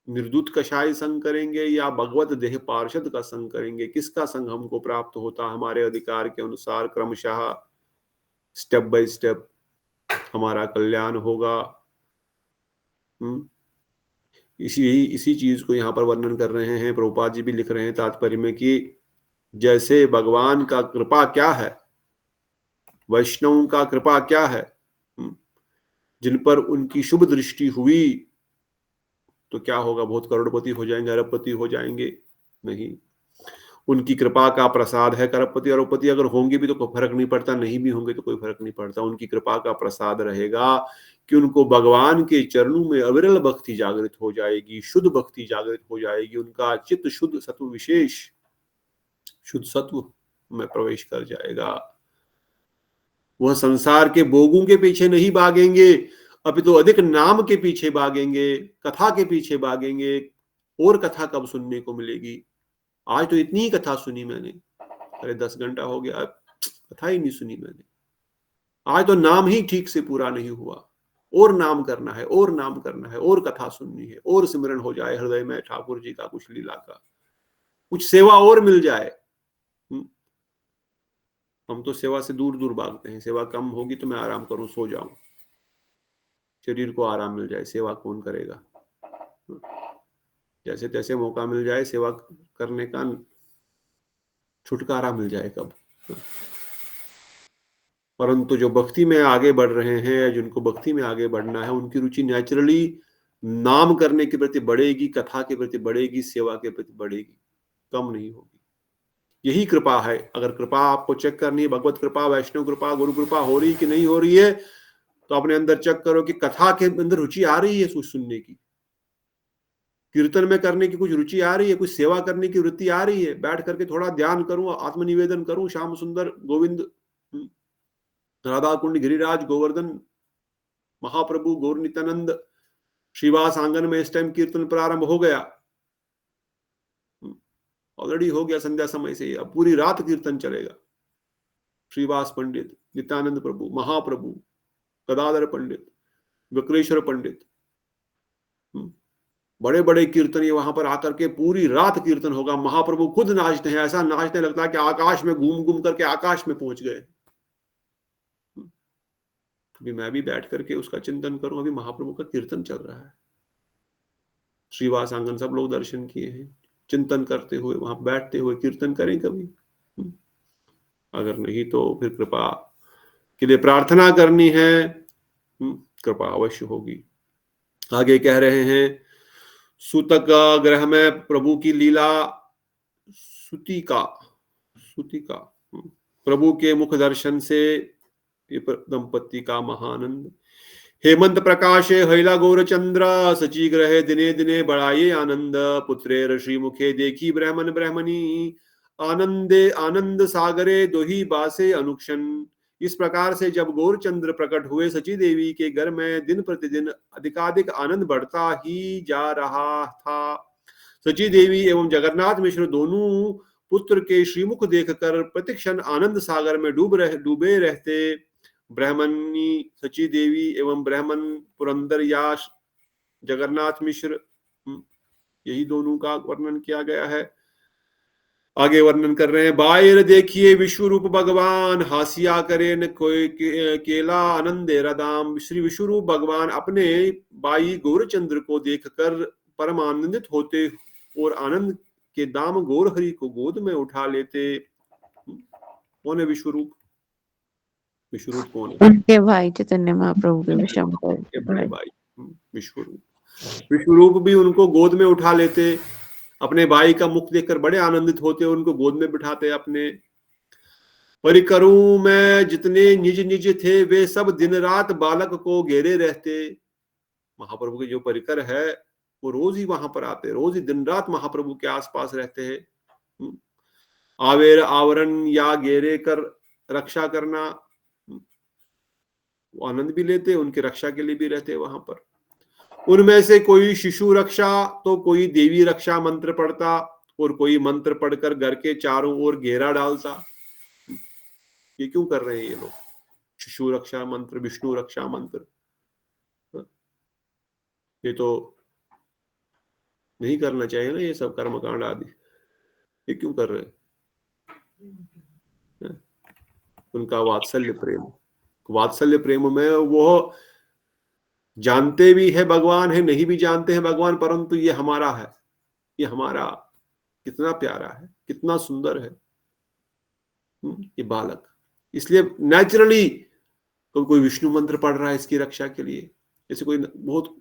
निर्दूत कषाय संग करेंगे, या भगवत देह पार्षद का संग करेंगे, किसका संग हमको प्राप्त होता, हमारे अधिकार के अनुसार क्रमशः स्टेप बाय स्टेप हमारा कल्याण होगा। इसी चीज को यहाँ पर वर्णन कर रहे हैं प्रभुपाद जी भी लिख रहे हैं तात्पर्य में कि जैसे भगवान का कृपा क्या है, वैष्णवों का कृपा क्या है, जिन पर उनकी शुभ दृष्टि हुई तो क्या होगा, बहुत करोड़पति हो जाएंगे, अरबपति हो जाएंगे? नहीं, उनकी कृपा का प्रसाद है। करोड़पति अरबपति अगर होंगे भी तो कोई फर्क नहीं पड़ता, नहीं भी होंगे तो कोई फर्क नहीं पड़ता। उनकी कृपा का प्रसाद रहेगा कि उनको भगवान के चरणों में अविरल भक्ति जागृत हो जाएगी, शुद्ध भक्ति जागृत हो जाएगी, उनका चित्त शुद्ध सत्व विशेष शुद्ध सत्व में प्रवेश कर जाएगा। वह संसार के भोगों के पीछे नहीं भागेंगे, अभी तो अधिक नाम के पीछे भागेंगे, कथा के पीछे भागेंगे। और कथा कब सुनने को मिलेगी? आज तो इतनी ही कथा सुनी मैंने, अरे 10 घंटा हो गया, कथा ही नहीं सुनी मैंने। आज तो नाम ही ठीक से पूरा नहीं हुआ, और नाम करना है, और नाम करना है, और कथा सुननी है, और सिमरन हो जाए हृदय में ठाकुर जी का, कुछ लीला का, कुछ सेवा और मिल जाए। हम तो सेवा से दूर दूर भागते हैं। सेवा कम होगी तो मैं आराम करूं, सो जाऊं, शरीर को आराम मिल जाए, सेवा कौन करेगा? जैसे तैसे मौका मिल जाए सेवा करने का, छुटकारा मिल जाए कब। परंतु जो भक्ति में आगे बढ़ रहे हैं, जिनको भक्ति में आगे बढ़ना है, उनकी रुचि नेचुरली नाम करने के प्रति बढ़ेगी, कथा के प्रति बढ़ेगी, सेवा के प्रति बढ़ेगी, कम नहीं होगी। यही कृपा है। अगर कृपा आपको चेक करनी है, भगवत कृपा, वैष्णव कृपा, गुरु कृपा हो रही कि नहीं हो रही है, तो अपने अंदर चेक करो कि कथा के अंदर रुचि आ रही है सुनने की, कीर्तन में करने की कुछ रुचि आ रही है, कुछ सेवा करने की वृत्ति आ रही है, बैठ करके थोड़ा ध्यान करूं, आत्मनिवेदन करूं, श्याम सुंदर, गोविंद, राधा कुंड, गिरिराज, गोवर्धन, महाप्रभु, गौर नित्यानंद, श्रीवास आंगन में इस टाइम कीर्तन प्रारंभ हो गया, ऑलरेडी हो गया संध्या समय से। अब पूरी रात कीर्तन चलेगा। श्रीवास पंडित, नित्यानंद प्रभु, महाप्रभु, गदाधर पंडित, विक्रेश्वर पंडित, बड़े बड़े कीर्तन वहां पर आकर के पूरी रात कीर्तन होगा। महाप्रभु खुद नाचते हैं, ऐसा नाचने लगता है कि आकाश में घूम घूम करके आकाश में पहुंच गए। अभी मैं भी बैठ करके उसका चिंतन करूं, अभी महाप्रभु का कीर्तन चल रहा है। श्रीवास आंगन सब लोग दर्शन किए हैं, चिंतन करते हुए वहां बैठते हुए कीर्तन करें कभी। अगर नहीं तो फिर कृपा के लिए प्रार्थना करनी है, कृपा अवश्य होगी। आगे कह रहे हैं, सूतक ग्रह में प्रभु की लीला, सुतिका प्रभु के मुख दर्शन से दंपति का महानंद। हेमंत प्रकाशे हैला गौरचंद्र, सची ग्रहे दिने दिने बढ़ाये आनंद। पुत्रे ऋषि मुखे देखी ब्राह्मण ब्राह्मणी, आनंदे आनंद सागरे दोही बासे अनुक्षण। इस प्रकार से जब गौरचंद्र प्रकट हुए, सची देवी के घर में दिन प्रतिदिन अधिकाधिक आनंद बढ़ता ही जा रहा था। सची देवी एवं जगन्नाथ मिश्र दोनों पुत्र के श्रीमुख देखकर प्रतिक्षण आनंद सागर में डूबे रहते। ब्राह्मणी सची देवी एवं ब्राह्मण पुरंदर याश जगन्नाथ मिश्र, यही दोनों का वर्णन किया गया है। आगे वर्णन कर रहे हैं, बायर देखिए विश्व रूप भगवान, हासिया करे न कोई केला आनंदे रदाम। श्री विश्वरूप भगवान अपने बाई गौरचंद्र को देखकर परम आनंदित होते और आनंद के दाम गौर हरि को गोद में उठा लेते। कौन है विश्वरूप? विश्वरूप कौन है? उनके भाई चैतन्य महाप्रभु के विशंकर के बड़े भाई विश्वरूप। विश्वरूप भी उनको गोद में उठा लेते, अपने भाई का मुख देखकर बड़े आनंदित होते, उनको गोद में बिठाते अपने। परिकरों में जितने निज निज थे वे सब दिन रात बालक को घेरे रहते। महाप्रभु के जो परिकर है वो रोज ही वहां पर आते, रोज ही दिन रात महाप्रभु के आसपास रहते हैं। आवेर आवरण या घेरे कर रक्षा करना, वो आनंद भी लेते, उनकी रक्षा के लिए भी रहते वहां पर। उनमें से कोई शिशु रक्षा तो कोई देवी रक्षा मंत्र पढ़ता और कोई मंत्र पढ़कर घर के चारों ओर घेरा डालता। ये क्यों कर रहे हैं ये लोग? शिशु रक्षा मंत्र, विष्णु रक्षा मंत्र, ये तो नहीं करना चाहिए ना, ये सब कर्मकांड आदि। ये क्यों कर रहे हैं? उनका वात्सल्य प्रेम, वात्सल्य प्रेम में वो जानते भी है भगवान है, नहीं भी जानते हैं भगवान, परंतु ये हमारा है, ये हमारा कितना प्यारा है, कितना सुंदर है ये बालक। इसलिए नेचुरली तो कोई विष्णु मंत्र पढ़ रहा है इसकी रक्षा के लिए। जैसे कोई बहुत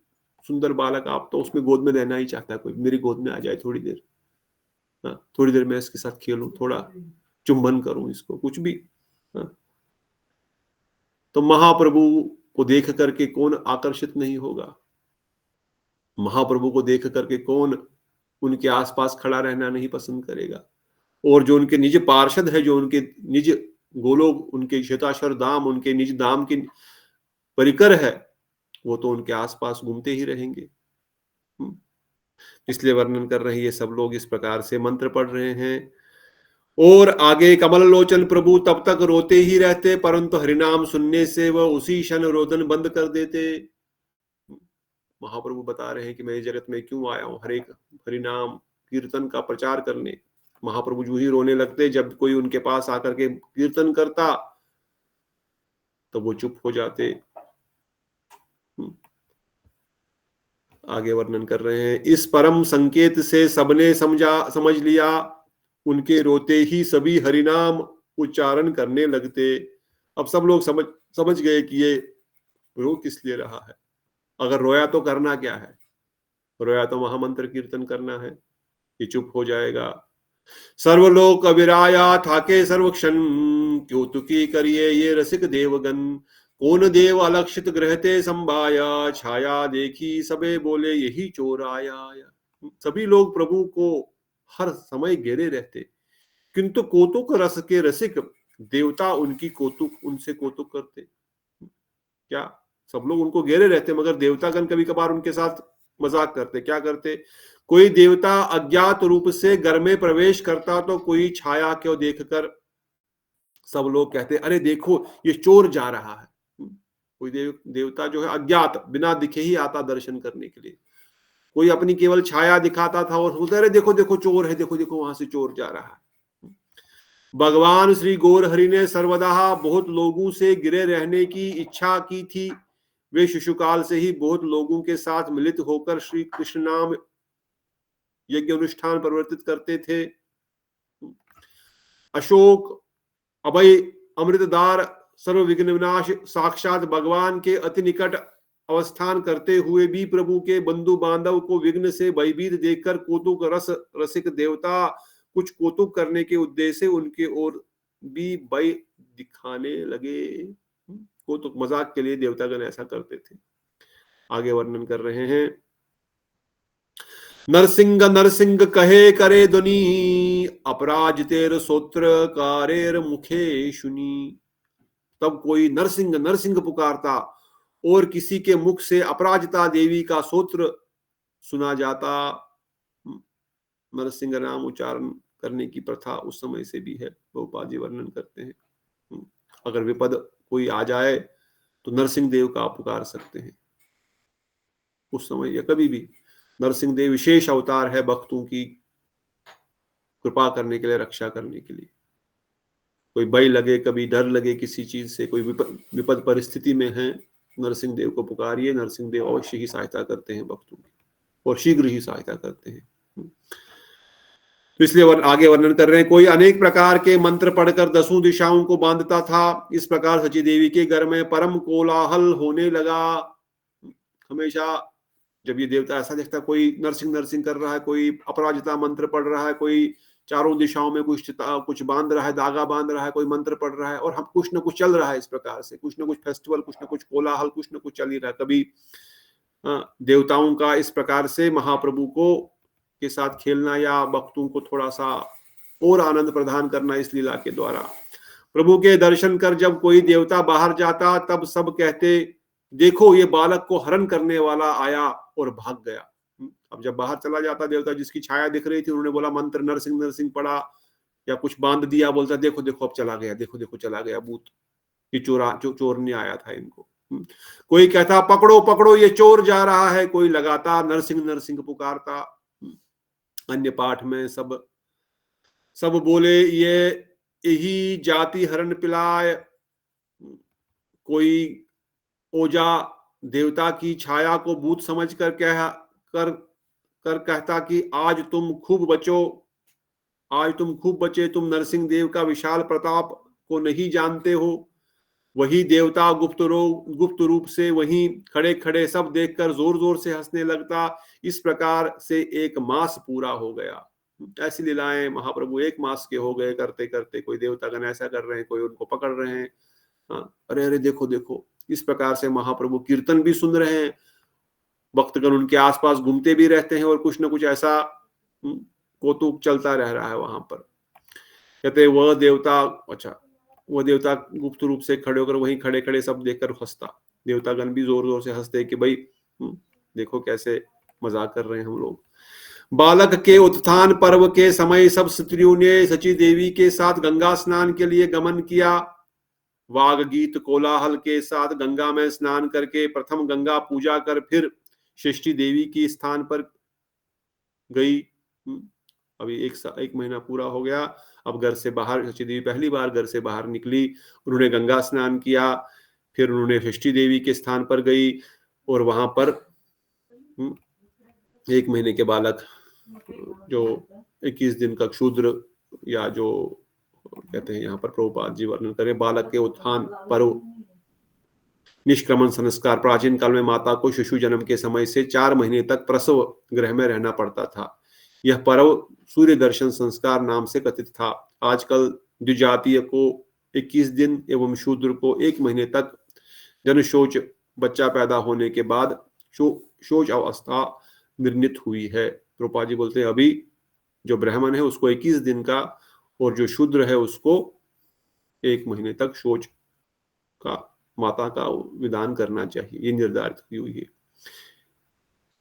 सुंदर बालक, आप तो उसमें गोद में रहना ही चाहता है, कोई मेरी गोद में आ जाए थोड़ी देर, थोड़ी देर मैं इसके साथ खेलूं, थोड़ा चुंबन करूं इसको, कुछ भी। तो महाप्रभु को देख करके कौन आकर्षित नहीं होगा? महाप्रभु को देख करके कौन उनके आसपास खड़ा रहना नहीं पसंद करेगा? और जो उनके निज पार्षद है, जो उनके निज गोलोक, उनके शताशर धाम, उनके निज धाम की परिकर है, वो तो उनके आसपास घूमते ही रहेंगे। इसलिए वर्णन कर रहे हैं, ये सब लोग इस प्रकार से मंत्र पढ़ रहे हैं। और आगे कमल लोचन प्रभु तब तक रोते ही रहते, परंतु हरिनाम सुनने से वह उसी क्षण रोदन बंद कर देते। महाप्रभु बता रहे हैं कि मैं इस जगत में क्यों आया हूं, हरिनाम कीर्तन का प्रचार करने। महाप्रभु जो ही रोने लगते, जब कोई उनके पास आकर के कीर्तन करता तो वो चुप हो जाते। आगे वर्णन कर रहे हैं, इस परम संकेत से सबने समझ लिया, उनके रोते ही सभी हरिनाम उच्चारण करने लगते। अब सब लोग समझ गए कि ये रो किस लिए रहा है। अगर रोया तो करना क्या है? रोया तो महामंत्र कीर्तन करना है। ये चुप हो जाएगा। सर्वलोक अविराया थाके सर्वक्षण, क्यों तुकी करिए ये रसिक देवगन। कौन देव अलक्षित ग्रहते संभाया, छाया देखी सबे बोले यही चोर आया। सभी लोग प्रभु को हर समय घेरे रहते, किंतु कौतुक रस के रसिक देवता उनकी उनसे कौतुक करते। क्या सब लोग उनको घेरे रहते, मगर देवतागण कभी कभार उनके साथ मजाक करते। क्या करते? कोई देवता अज्ञात रूप से घर में प्रवेश करता तो कोई छाया को देखकर सब लोग कहते, अरे देखो ये चोर जा रहा है। कोई देवता जो है अज्ञात, बिना दिखे ही आता दर्शन करने के लिए। कोई अपनी केवल छाया दिखाता था और बोलते, अरे देखो देखो चोर है, देखो देखो वहां से चोर जा रहा है। भगवान श्री गौर हरि ने सर्वदा बहुत लोगों से गिरे रहने की इच्छा की थी। वे शिशुकाल से ही बहुत लोगों के साथ मिलित होकर श्री कृष्ण नाम यज्ञ अनुष्ठान परिवर्तित करते थे। अशोक अभय अमृतदार सर्व विघ्न विनाश साक्षात भगवान के अति निकट अवस्थान करते हुए भी प्रभु के बंधु बांधव को विघ्न से भयभीत देखकर कौतुक रसिक देवता कुछ कौतुक करने के उद्देश्य से उनके ओर भी भय दिखाने लगे। कौतुक मजाक के लिए देवतागण ऐसा करते थे। आगे वर्णन कर रहे हैं, नरसिंह नरसिंह कहे करे ध्वनि, अपराजितेर सोत्र कारेर मुखे सुनी। तब कोई नरसिंह नरसिंह पुकारता और किसी के मुख से अपराजिता देवी का सोत्र सुना जाता। नरसिंह नाम उच्चारण करने की प्रथा उस समय से भी है, बहुपाद जी वर्णन करते हैं। अगर विपद कोई आ जाए तो नरसिंह देव का आप पुकार सकते हैं उस समय या कभी भी। नरसिंह देव विशेष अवतार है भक्तों की कृपा करने के लिए, रक्षा करने के लिए। कोई भय लगे, कभी डर लगे किसी चीज से, कोई विपद परिस्थिति में है, नरसिंह देव को पुकारिए, नरसिंह देव अवश्य ही सहायता करते हैं भक्तों की और शीघ्र ही सहायता करते हैं। तो इसलिए आगे वर्णन कर रहे हैं, कोई अनेक प्रकार के मंत्र पढ़कर 10 दिशाओं को बांधता था। इस प्रकार सची देवी के घर में परम कोलाहल होने लगा। हमेशा जब ये देवता ऐसा देखता, कोई नरसिंह नरसिंह कर रहा है, कोई अपराजिता मंत्र पढ़ रहा है, कोई चारों दिशाओं में कुछ बांध रहा है, धागा बांध रहा है, कोई मंत्र पढ़ रहा है, और हम कुछ ना कुछ चल रहा है इस प्रकार से, कुछ ना कुछ फेस्टिवल, कुछ ना कुछ कोलाहल, कुछ ना कुछ चल ही रहा है। कभी देवताओं का इस प्रकार से महाप्रभु को के साथ खेलना या भक्तों को थोड़ा सा और आनंद प्रदान करना इस लीला के द्वारा। प्रभु के दर्शन कर जब कोई देवता बाहर जाता तब सब कहते, देखो ये बालक को हरण करने वाला आया, और भाग गया। अब जब बाहर चला जाता देवता, जिसकी छाया दिख रही थी, उन्होंने बोला मंत्र नरसिंह नरसिंह पढ़ा या कुछ बांध दिया, बोलता देखो देखो अब चला गया, देखो देखो चला गया भूत, ये चोरने आया था इनको। कोई कहता पकड़ो पकड़ो ये चोर जा रहा है, कोई लगातार नरसिंह नरसिंह पुकारता। अन्य पाठ में सब बोले ये यही जाति हरण पिलाय। कोई ओजा देवता की छाया को भूत समझ कर कहता कि आज तुम खूब बचे, तुम नरसिंह देव का विशाल प्रताप को नहीं जानते हो। वही देवता गुप्त रूप से वहीं खड़े खड़े सब देखकर जोर जोर से हंसने लगता। इस प्रकार से 1 मास पूरा हो गया। ऐसी लीलाएं महाप्रभु 1 मास के हो गए करते करते। कोई देवतागण ऐसा कर रहे हैं, कोई उनको पकड़ रहे हैं, अरे अरे देखो देखो। इस प्रकार से महाप्रभु कीर्तन भी सुन रहे हैं, भक्तगण उनके आसपास घूमते भी रहते हैं, और कुछ ना कुछ ऐसा कौतुक चलता रह रहा है वहां पर। कहते वह देवता गुप्त रूप से खड़े होकर वहीं खड़े खड़े सब देखकर हंसता। देवतागण भी जोर जोर से हंसते कि भाई देखो कैसे मजाक कर रहे हैं हम लोग। बालक के उत्थान पर्व के समय सब स्त्रियों ने सची देवी के साथ गंगा स्नान के लिए गमन किया। वाग गीत कोलाहल के साथ गंगा में स्नान करके प्रथम गंगा पूजा कर फिर षष्ठी देवी की स्थान पर गई। अभी एक महीना पूरा हो गया। अब घर से बाहर सची देवी पहली बार घर से बाहर निकली, उन्होंने गंगा स्नान किया, फिर उन्होंने षष्ठी देवी के स्थान पर गई, और वहां पर 1 महीने के बालक जो 21 दिन का क्षुद्र, या जो कहते हैं यहाँ पर प्रभुपाद जी वर्णन करें, बालक के उत्थान पर्व निष्क्रमण संस्कार। प्राचीन काल में माता को शिशु जन्म के समय से 4 महीने तक प्रसव गृह में रहना पड़ता था। यह पर्व सूर्य दर्शन संस्कार नाम से कथित था। आजकल द्विजातीय को 21 दिन एवं शूद्र को 1 महीने तक जनशोच बच्चा पैदा होने के बाद शोच अवस्था निर्णित हुई है। प्रभुपाद जी बोलते हैं अभी जो ब्राह्मण है उसको 21 दिन का, और जो शूद्र है उसको 1 महीने तक शौच का माता का विधान करना चाहिए, ये निर्धारित की हुई है।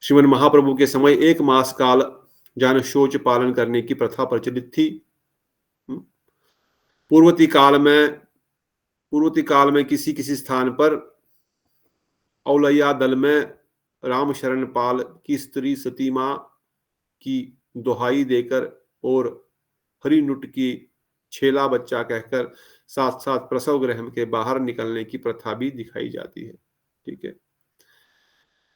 श्रीमन महाप्रभु के समय 1 मास काल जान शौच पालन करने की प्रथा प्रचलित थी। पूर्ववर्ती काल में किसी स्थान पर औलैया दल में राम शरण पाल की स्त्री सती मां की दोहाई देकर और हरिनुट की छेला बच्चा कहकर साथ साथ प्रसव गृह के बाहर निकलने की प्रथा भी दिखाई जाती है। ठीक है।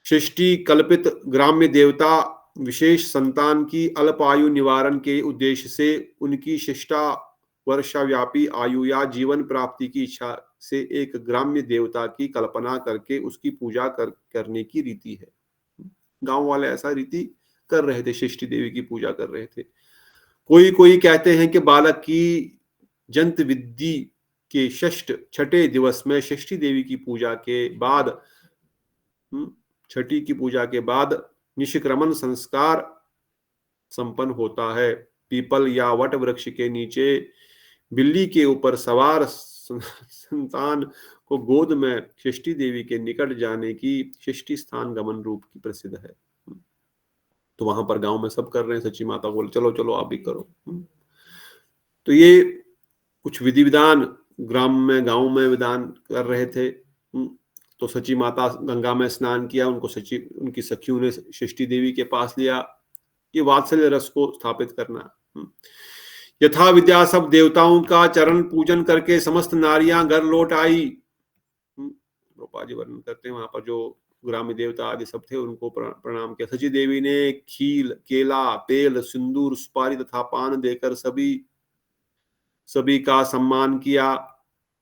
षष्ठी कल्पित ग्राम्य देवता विशेष संतान की अल्पायु निवारण के उद्देश्य से उनकी शिष्टा वर्षव्यापी आयु या जीवन प्राप्ति की इच्छा से एक ग्राम्य देवता की कल्पना करके उसकी पूजा करने की रीति है। गांव वाले ऐसा रीति कर रहे थे, षष्ठी देवी की पूजा कर रहे थे। कोई कहते हैं कि बालक की जंत विद्धि के छठे दिवस में षष्ठी देवी की पूजा के बाद छठी की पूजा के बाद निष्क्रमण संस्कार संपन्न होता है। पीपल या वट वृक्ष के नीचे बिल्ली के ऊपर सवार संतान को गोद में षष्ठी देवी के निकट जाने की षष्ठी स्थान गमन रूप की प्रसिद्ध है। तो वहां पर गांव में सब कर रहे हैं, सच्ची माता बोले चलो चलो आप भी करो। तो ये कुछ विधि विधान ग्राम में गांव में विधान कर रहे थे। तो सची माता गंगा में स्नान किया, उनको उनकी सखियों ने सृष्टि देवी के पास लिया। ये वात्सल्य रस को स्थापित करना। यथा विद्या सब देवताओं का चरण पूजन करके समस्त नारियां घर लौट आई। रूपा जी वर्णन करते हैं वहां पर जो ग्राम्य देवता आदि सब थे उनको प्रणाम किया। सची देवी ने खील, केला, तेल, सिंदूर, सुपारी तथा पान देकर सभी का सम्मान किया।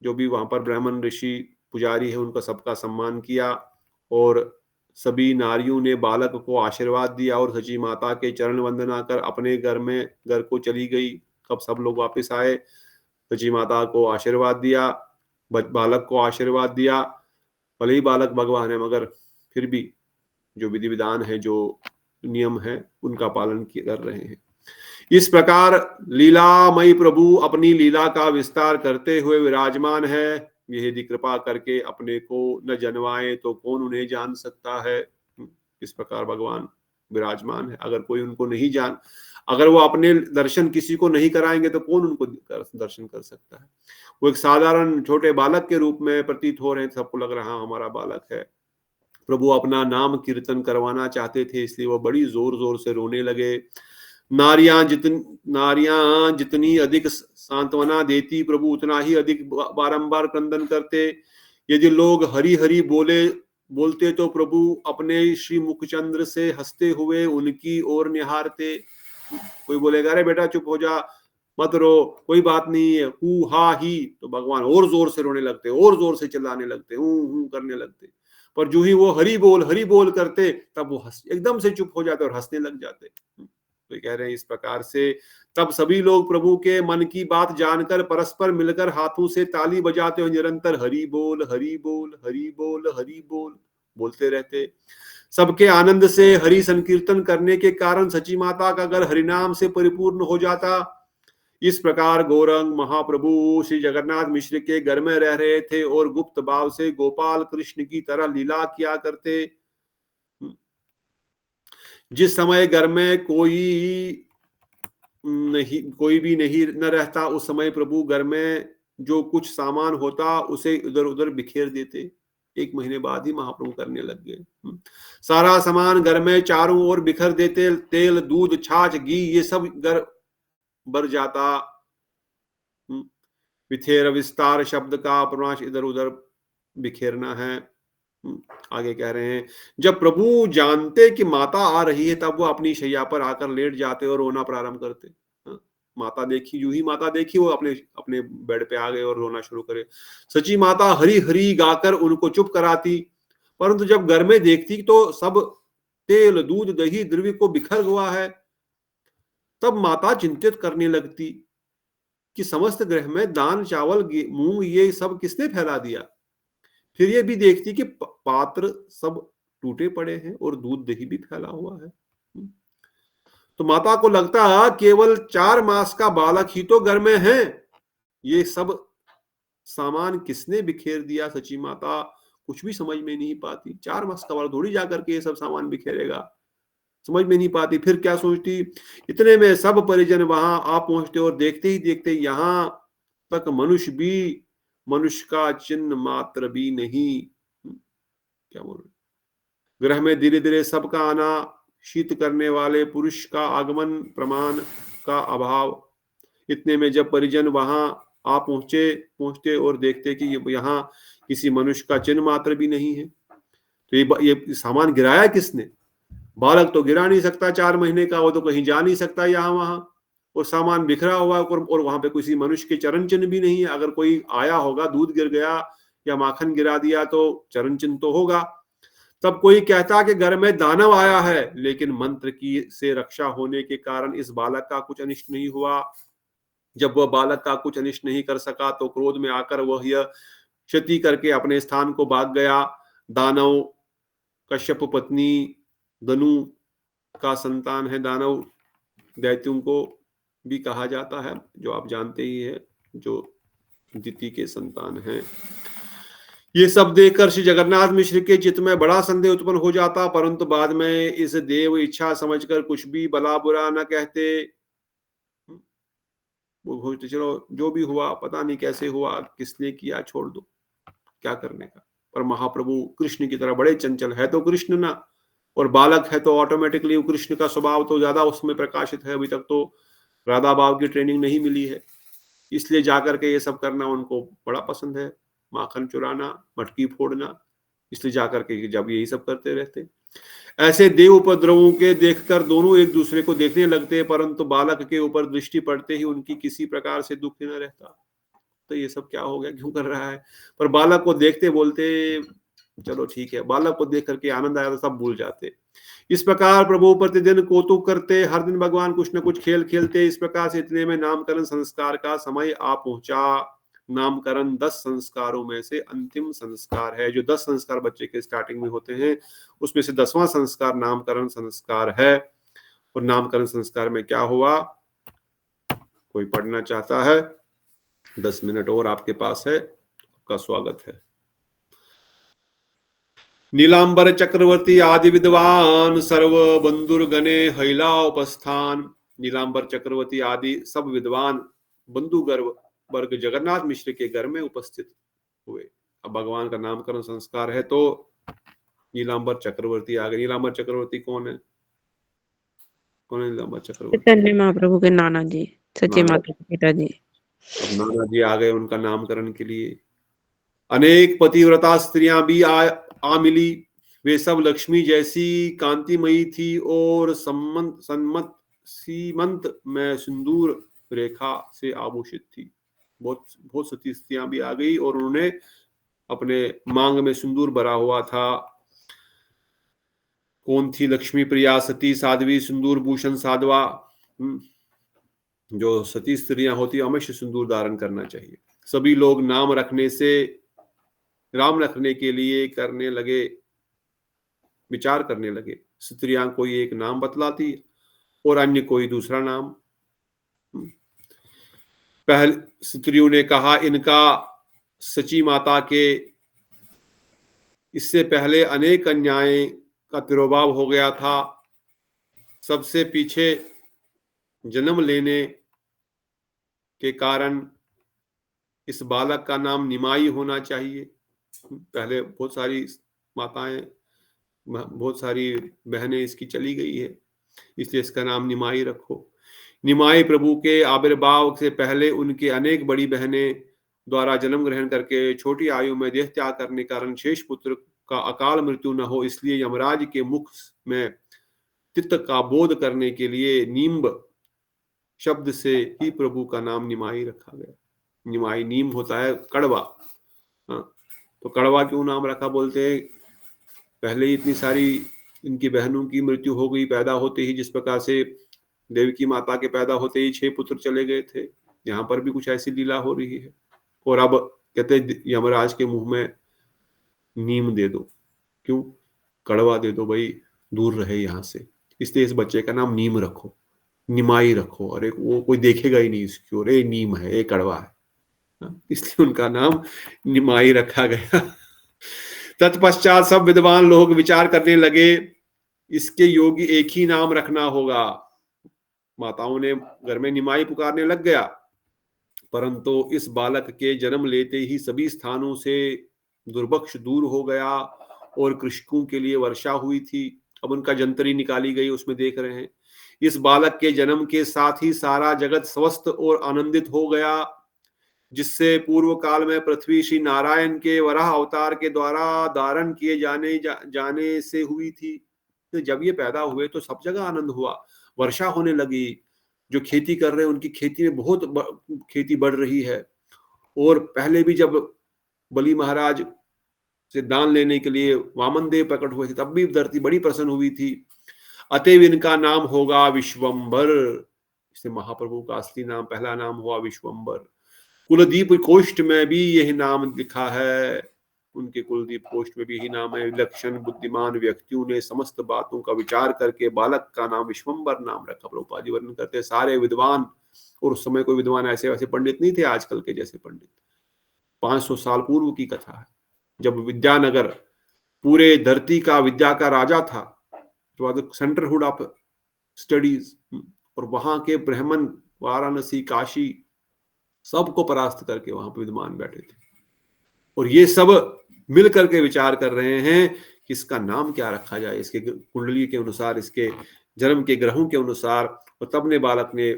जो भी वहां पर ब्राह्मण ऋषि पुजारी है उनका सबका सम्मान किया। और सभी नारियों ने बालक को आशीर्वाद दिया और सची माता के चरण वंदना कर अपने घर को चली गई। कब सब लोग वापस आए, सची माता को आशीर्वाद दिया, बालक को आशीर्वाद दिया। भले ही बालक भगवान है मगर फिर भी जो विधि विधान है, जो नियम है, उनका पालन कर रहे हैं। इस प्रकार लीलामयी प्रभु अपनी लीला का विस्तार करते हुए विराजमान है। ये यदि कृपा करके अपने को न जनवाए तो कौन उन्हें जान सकता है। इस प्रकार भगवान विराजमान है। अगर कोई उनको नहीं अगर वो अपने दर्शन किसी को नहीं कराएंगे तो कौन उनको दर्शन कर सकता है। वो एक साधारण छोटे बालक के रूप में प्रतीत हो रहे हैं। सबको लग रहा हमारा बालक है। प्रभु अपना नाम कीर्तन करवाना चाहते थे, इसलिए वो बड़ी जोर जोर से रोने लगे। नारियां जितनी अधिक सांत्वना देती, प्रभु उतना ही अधिक बारंबार क्रंदन करते। यदि लोग हरि हरि बोलते तो प्रभु अपने श्री मुखचंद्र से हंसते हुए उनकी ओर निहारते। कोई बोलेगा अरे बेटा चुप हो जा, मत रो, कोई बात नहीं है, हु हा ही, तो भगवान और जोर से रोने लगते, और जोर से चिल्लाने लगते, हूं करने लगते। पर जो ही वो हरि बोल करते तब वो एकदम से चुप हो जाते और हंसने लग जाते। तो कह रहे हैं इस प्रकार से तब सभी लोग प्रभु के मन की बात जानकर परस्पर मिलकर हाथों से ताली बजाते हुए निरंतर हरि बोल हरि बोल हरि बोल हरि बोल बोलते रहते। सबके आनंद से हरि संकीर्तन करने के कारण सची माता का घर हरिनाम से परिपूर्ण हो जाता। इस प्रकार गौरंग महाप्रभु श्री जगन्नाथ मिश्र के घर में रह रहे थे और गुप्त भाव से गोपाल कृष्ण की तरह लीला किया करते। जिस समय घर में कोई भी नहीं न रहता, उस समय प्रभु घर में जो कुछ सामान होता उसे इधर उधर बिखेर देते। 1 महीने बाद ही महाप्रभु करने लग गए। सारा सामान घर में चारों ओर बिखर देते। तेल, दूध, छाछ, घी ये सब घर भर जाता। विथेर विस्तार शब्द का प्रमाश इधर उधर बिखेरना है। आगे कह रहे हैं जब प्रभु जानते कि माता आ रही है तब वो अपनी शैया पर आकर लेट जाते और रोना प्रारंभ करते। माता देखी, यूं ही माता देखी वो अपने बेड पे आ गए और रोना शुरू करे। सची माता हरी हरी गाकर उनको चुप कराती, परंतु जब घर में देखती तो सब तेल, दूध, दही, द्रव्य को बिखर हुआ है, तब माता चिंतित करने लगती कि समस्त गृह में दान, चावल, मूंग ये सब किसने फैला दिया। फिर ये भी देखती कि पात्र सब टूटे पड़े हैं और दूध दही भी फैला हुआ है। तो माता को लगता केवल 4 मास का बालक ही तो घर में है, ये सब सामान किसने बिखेर दिया। सची माता कुछ भी समझ में नहीं पाती। 4 मास का बालक थोड़ी जाकर के ये सब सामान बिखेरेगा, समझ में नहीं पाती। फिर क्या सोचती, इतने में सब परिजन वहां आ पहुंचते और देखते ही देखते यहां तक मनुष्य का चिन्ह मात्र भी नहीं। क्या बोल रहे, ग्रह में धीरे धीरे सबका आना, शीत करने वाले पुरुष का आगमन, प्रमाण का अभाव। इतने में जब परिजन वहां आ पहुंचते और देखते कि यहाँ किसी मनुष्य का चिन्ह मात्र भी नहीं है, तो ये सामान गिराया किसने। बालक तो गिरा नहीं सकता 4 महीने का, वो तो कहीं जा नहीं सकता यहाँ वहां, और सामान बिखरा हुआ और वहां पे किसी मनुष्य के चरण चिन्ह भी नहीं है। अगर कोई आया होगा, दूध गिर गया या माखन गिरा दिया तो चरण चिन्ह तो होगा। तब कोई कहता कि घर में दानव आया है, लेकिन मंत्र की से रक्षा होने के कारण इस बालक का कुछ अनिष्ट नहीं हुआ। जब वह बालक का कुछ अनिष्ट नहीं कर सका तो क्रोध में आकर वह यह क्षति करके अपने स्थान को भाग गया। दानव कश्यप पत्नी दनु का संतान है। दानव दैत्यों को भी कहा जाता है, जो आप जानते ही है, जो दिति के संतान हैं। ये सब देखकर श्री जगन्नाथ मिश्र के चित्त में बड़ा संदेह उत्पन्न हो जाता, परंतु बाद में इस देव इच्छा समझकर कुछ भी भला बुरा न कहते। वो सोचते चलो जो भी हुआ, पता नहीं कैसे हुआ, किसने किया, छोड़ दो, क्या करने का। पर महाप्रभु कृष्ण की तरह बड़े चंचल है, तो कृष्ण ना, और बालक है तो ऑटोमेटिकली कृष्ण का स्वभाव तो ज्यादा उसमें प्रकाशित है। अभी तक तो राधा भाव की ट्रेनिंग नहीं मिली है, इसलिए जाकर के ये सब करना उनको बड़ा पसंद है, माखन चुराना, मटकी फोड़ना, इसलिए जाकर के जब यही सब करते रहते। ऐसे देव उपद्रवों के देखकर दोनों एक दूसरे को देखने लगते, परंतु बालक के ऊपर दृष्टि पड़ते ही उनकी किसी प्रकार से दुख न रहता। तो ये सब क्या हो गया, क्यों कर रहा है? पर बालक को देखते बोलते चलो ठीक है, बालक को देख करके आनंद आया तो सब भूल जाते। इस प्रकार प्रभु प्रतिदिन कौतुक करते, हर दिन भगवान कुछ न कुछ खेल खेलते। इस प्रकार से इतने में नामकरण संस्कार का समय आ पहुंचा। नामकरण 10 संस्कारों में से अंतिम संस्कार है। जो 10 संस्कार बच्चे के स्टार्टिंग में होते हैं, उसमें से 10वां संस्कार नामकरण संस्कार है। और नामकरण संस्कार में क्या हुआ, कोई पढ़ना चाहता है? 10 मिनट और आपके पास है, आपका स्वागत है। नीलांबर चक्रवर्ती आदि विद्वान सर्व बंधुरगणे हैला उपस्थान। नीलांबर चक्रवर्ती आदि सब विद्वान बंधुगर वर्ग जगन्नाथ मिश्र के घर में उपस्थित हुए। अब भगवान का नामकरण संस्कार है तो नीलांबर चक्रवर्ती आ गए। नीलांबर चक्रवर्ती कौन है? कौन है नीलांबर चक्रवर्ती? चैतन्य महाप्रभु के नाना जी, सच्चे माता के पिताजी। अब नाना जी आ गए उनका नामकरण के लिए। अनेक पतिव्रता स्त्रियां भी आ मिली। वे सब लक्ष्मी जैसी कांतिमयी थी और सन्मत सीमंत में सिंदूर रेखा से आभूषित थी। बहुत सती स्त्रियां भी आ गई और उन्होंने अपने मांग में सिंदूर भरा हुआ था। कौन थी? लक्ष्मी प्रिया, सती, साध्वी, सिंदूर भूषण साधवा। जो सती स्त्रियां होती है हमेशा सिंदूर धारण करना चाहिए। सभी लोग नाम रखने के लिए विचार करने लगे। स्त्रियां कोई एक नाम बतलाती और अन्य कोई दूसरा नाम। पहले स्त्रियों ने कहा इनका सची माता के इससे पहले अनेक कन्याएं का तिरोभाव हो गया था। सबसे पीछे जन्म लेने के कारण इस बालक का नाम निमाई होना चाहिए। पहले बहुत सारी माताएं, बहुत सारी बहनें इसकी चली गई है, इसलिए इसका नाम निमाई रखो। निमाई प्रभु के आविर्भाव से पहले उनके अनेक बड़ी बहनें द्वारा जन्म ग्रहण करके छोटी आयु में देह त्याग करने के कारण शेष पुत्र का अकाल मृत्यु न हो, इसलिए यमराज के मुख में तित्त का बोध करने के लिए नीम्ब शब्द से ही प्रभु का नाम निमाई रखा गया। निमाई नीम होता है कड़वा। तो कड़वा क्यों नाम रखा? बोलते हैं पहले ही इतनी सारी इनकी बहनों की मृत्यु हो गई पैदा होते ही, जिस प्रकार से देवकी माता के पैदा होते ही 6 पुत्र चले गए थे। यहाँ पर भी कुछ ऐसी लीला हो रही है। और अब कहते यमराज के मुंह में नीम दे दो। क्यों? कड़वा दे दो भाई, दूर रहे यहाँ से। इसलिए इस बच्चे का नाम नीम रखो, निमाई रखो। और वो कोई देखेगा ही नहीं इसकी ओर, नीम है, कड़वा है, इसलिए उनका नाम निमाई रखा गया। तत्पश्चात सब विद्वान लोग विचार करने लगे इसके योगी एक ही नाम रखना होगा। माताओं ने घर में निमाई पुकारने लग गया, परंतु इस बालक के जन्म लेते ही सभी स्थानों से दुर्भिक्ष दूर हो गया और कृषकों के लिए वर्षा हुई थी। अब उनका जंतरी निकाली गई, उसमें देख रहे हैं। इस बालक के जन्म के साथ ही सारा जगत स्वस्थ और आनंदित हो गया, जिससे पूर्व काल में पृथ्वी श्री नारायण के वराह अवतार के द्वारा धारण किए जाने से हुई थी। तो जब ये पैदा हुए तो सब जगह आनंद हुआ, वर्षा होने लगी। जो खेती कर रहे हैं उनकी खेती में बहुत खेती बढ़ रही है। और पहले भी जब बलि महाराज से दान लेने के लिए वामन देव प्रकट हुए थे, तब भी धरती बड़ी प्रसन्न हुई थी। अतएव इनका नाम होगा विश्वंभर। इससे महाप्रभु का असली नाम, पहला नाम हुआ विश्वंभर। कुलदीप कोष्ठ में भी यही नाम लिखा है, उनके कुलदीप कोष्ठ में भी यही नाम है। विलक्षण बुद्धिमान व्यक्तियों ने समस्त बातों का विचार करके बालक का नाम विश्वंभर नाम रखा। प्रभुपाद जी वर्णन करते हैं सारे विद्वान, और उस समय कोई विद्वान ऐसे वैसे पंडित नहीं थे आजकल के जैसे पंडित। 500 साल पूर्व की कथा है, जब विद्यानगर पूरे धरती का विद्या का राजा था, सेंटरहुड ऑफ स्टडीज। और वहां के ब्राह्मण वाराणसी, काशी सबको परास्त करके वहां पर विद्यमान बैठे थे। और ये सब मिल करके विचार कर रहे हैं कि इसका नाम क्या रखा जाए, इसके कुंडली के अनुसार, इसके जन्म के ग्रहों के अनुसार। और तब ने बालक ने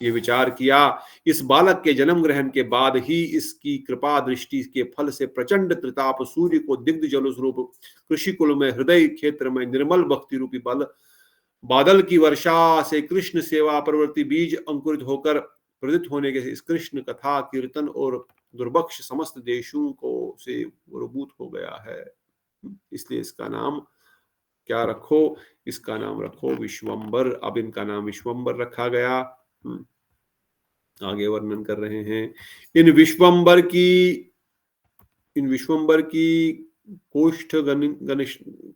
ये विचार किया, इस बालक के जन्म ग्रहण के बाद ही इसकी कृपा दृष्टि के फल से प्रचंड त्रिताप सूर्य को दिग्ध जल स्वरूप कृषि कुल में हृदय क्षेत्र में निर्मल भक्ति रूपी बल बादल की वर्षा से कृष्ण सेवा प्रवृत्ति बीज अंकुरित होकर प्रदित होने के इस कृष्ण कथा कीर्तन और दुर्भक्ष समस्त देशों को से उर्भूत हो गया है। इसलिए इसका नाम क्या रखो, इसका नाम रखो विश्वंबर। अब इनका नाम विश्वंबर रखा गया। आगे वर्णन कर रहे हैं, इन विश्वंबर की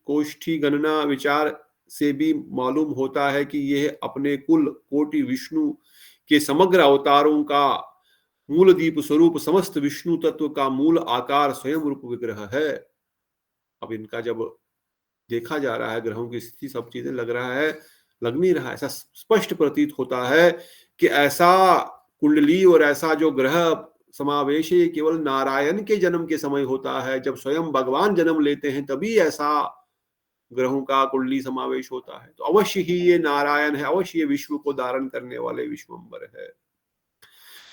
कोष्ठी गणना विचार से भी मालूम होता है कि यह अपने कुल कोटि विष्णु के समग्र अवतारों का मूल दीप स्वरूप समस्त विष्णु तत्व का मूल आकार स्वयं रूप विग्रह है। अब इनका जब देखा जा रहा है, ग्रहों की स्थिति, सब चीजें, लग नहीं रहा, ऐसा स्पष्ट प्रतीत होता है कि ऐसा कुंडली और ऐसा जो ग्रह समावेश है केवल नारायण के जन्म के समय होता है। जब स्वयं भगवान जन्म लेते हैं तभी ऐसा ग्रहों का कुंडली समावेश होता है। तो अवश्य ही ये नारायण है, अवश्य ये विश्व को धारण करने वाले विश्वंबर है।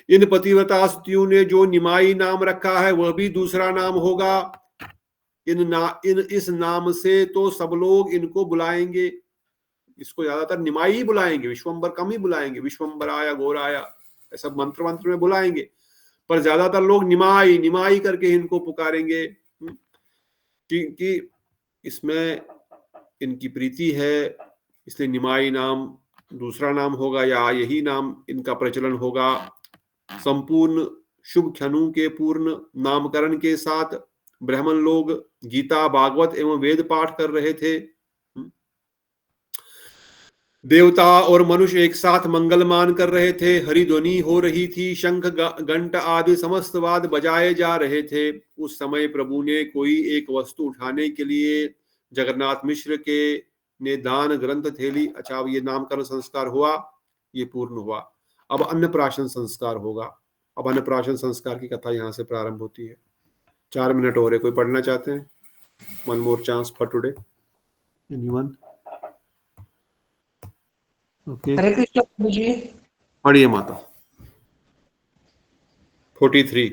इन पतिव्रता स्त्रियों ने जो निमाई नाम रखा है वह भी दूसरा नाम होगा। इस नाम से तो सब लोग इनको बुलाएंगे, इसको ज्यादातर निमाई ही बुलाएंगे, विश्वंबर कम ही बुलाएंगे। विश्वंबर आया, गौर आया, ऐसा मंत्र में बुलाएंगे, पर ज्यादातर लोग निमाई करके इनको पुकारेंगे, क्योंकि इसमें इनकी प्रीति है, इसलिए निमाई नाम दूसरा नाम होगा या यही नाम इनका प्रचलन होगा। संपूर्ण शुभ क्षणों के पूर्ण नामकरण के साथ ब्राह्मण लोग गीता, भागवत एवं वेद पाठ कर रहे थे। देवता और मनुष्य एक साथ मंगलमान कर रहे थे, हरिध्वनि हो रही थी, शंख घंट आदि समस्त वाद बजाए जा रहे थे। उस समय प्रभु ने कोई एक वस्तु उठाने के लिए जगन्नाथ मिश्र के ने दान ग्रंथ थैली, अच्छा अब ये नामकरण संस्कार हुआ, ये पूर्ण हुआ। अब अन्नप्राशन संस्कार होगा। अब अन्नप्राशन संस्कार की कथा यहाँ से प्रारंभ होती है। 4 मिनट हो रहे, कोई पढ़ना चाहते हैं? One more chance for today, anyone? Okay, Hare Krishna प्रभु जी। पढ़िए माता। 43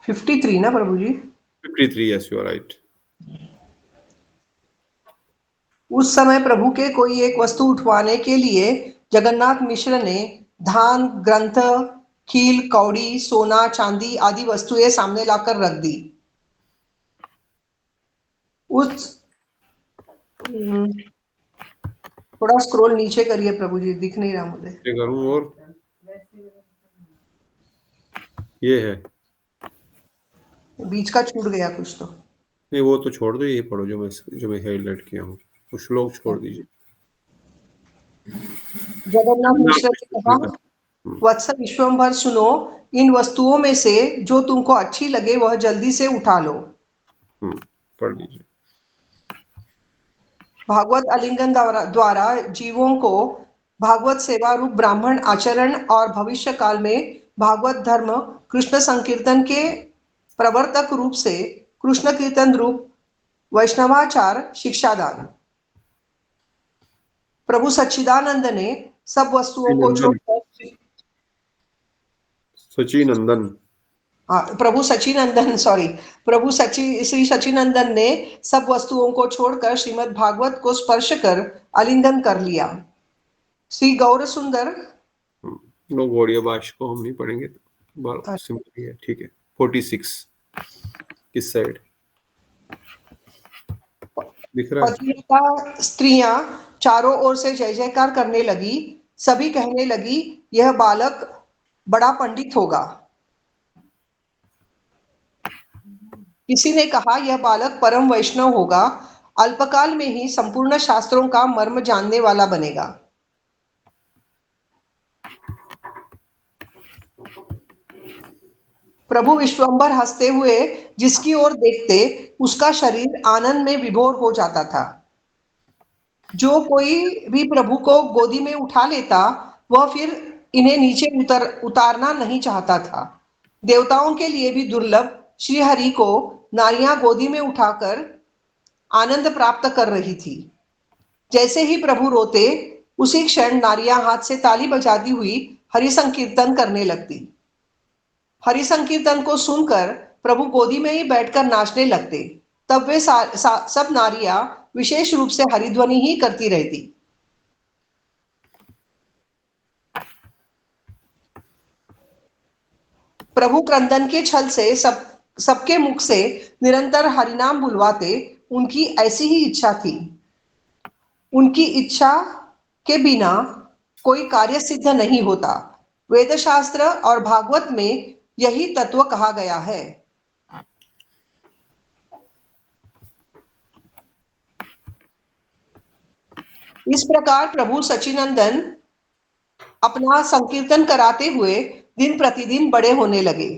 53 ना प्रभु जी? 53, यस यू आर राइट। उस समय प्रभु के कोई एक वस्तु उठवाने के लिए जगन्नाथ मिश्र ने धान, ग्रंथ, खील, कौड़ी, सोना, चांदी आदि वस्तुएं सामने लाकर रख दी। थोड़ा स्क्रॉल नीचे करिए प्रभु जी, दिख नहीं रहा मुझे। करूं और ये है, बीच का छूट गया कुछ तो। नहीं वो तो छोड़ दो, ये पढ़ो जो मैं हाईलाइट किया हूँ, वो श्लोक छोड़ दीजिए। जगन्नाथ मिश्र ने कहा, वत्स विश्वंभर सुनो, इन वस्तुओं में से जो तुमको अच्छी लगे वह जल्दी से उठा लो। पढ़ लीजिए। भागवत आलिंगन द्वारा जीवों को भागवत सेवा रूप ब्राह्मण आचरण और भविष्य काल में भागवत धर्म कृष्ण संकीर्तन के प्रवर्तक रूप से कृष्ण कीर्तन रूप वैष्णवाचार शिक्षादान। प्रभु सच्चिदानंद ने सब वस्तुओं को छोड़कर श्री सच्चिनंदन ने सब वस्तुओं को छोड़कर श्रीमद् भागवत को स्पर्श कर आलिंगन कर लिया। श्री गौर सुंदर, लोग गौड़िया भाष को हम नहीं पढ़ेंगे, सिंपल है, ठीक है। 46 किस साइड दिख रहा है? स्त्रियां चारों ओर से जय जयकार करने लगी। सभी कहने लगी, यह बालक बड़ा पंडित होगा। किसी ने कहा, यह बालक परम वैष्णव होगा, अल्पकाल में ही संपूर्ण शास्त्रों का मर्म जानने वाला बनेगा। प्रभु विश्वंभर हंसते हुए जिसकी ओर देखते उसका शरीर आनंद में विभोर हो जाता था। जो कोई भी प्रभु को गोदी में उठा लेता वह फिर इन्हें नीचे उतारना नहीं चाहता था। देवताओं के लिए भी दुर्लभ श्रीहरि को नारियां गोदी में उठाकर आनंद प्राप्त कर रही थी। जैसे ही प्रभु रोते, उसी क्षण नारियां हाथ से ताली बजाती हुई हरि संकीर्तन करने लगती। हरि संकीर्तन को सुनकर प्रभु गोदी में ही बैठकर नाचने लगते। तब वे सब नारियां विशेष रूप से हरिध्वनि ही करती रहती। प्रभु क्रंदन के छल से सबके मुख से निरंतर हरिनाम बुलवाते। उनकी ऐसी ही इच्छा थी। उनकी इच्छा के बिना कोई कार्य सिद्ध नहीं होता। वेदशास्त्र और भागवत में यही तत्व कहा गया है। इस प्रकार प्रभु सच्चिदानंद अपना संकीर्तन कराते हुए दिन प्रतिदिन बड़े होने लगे।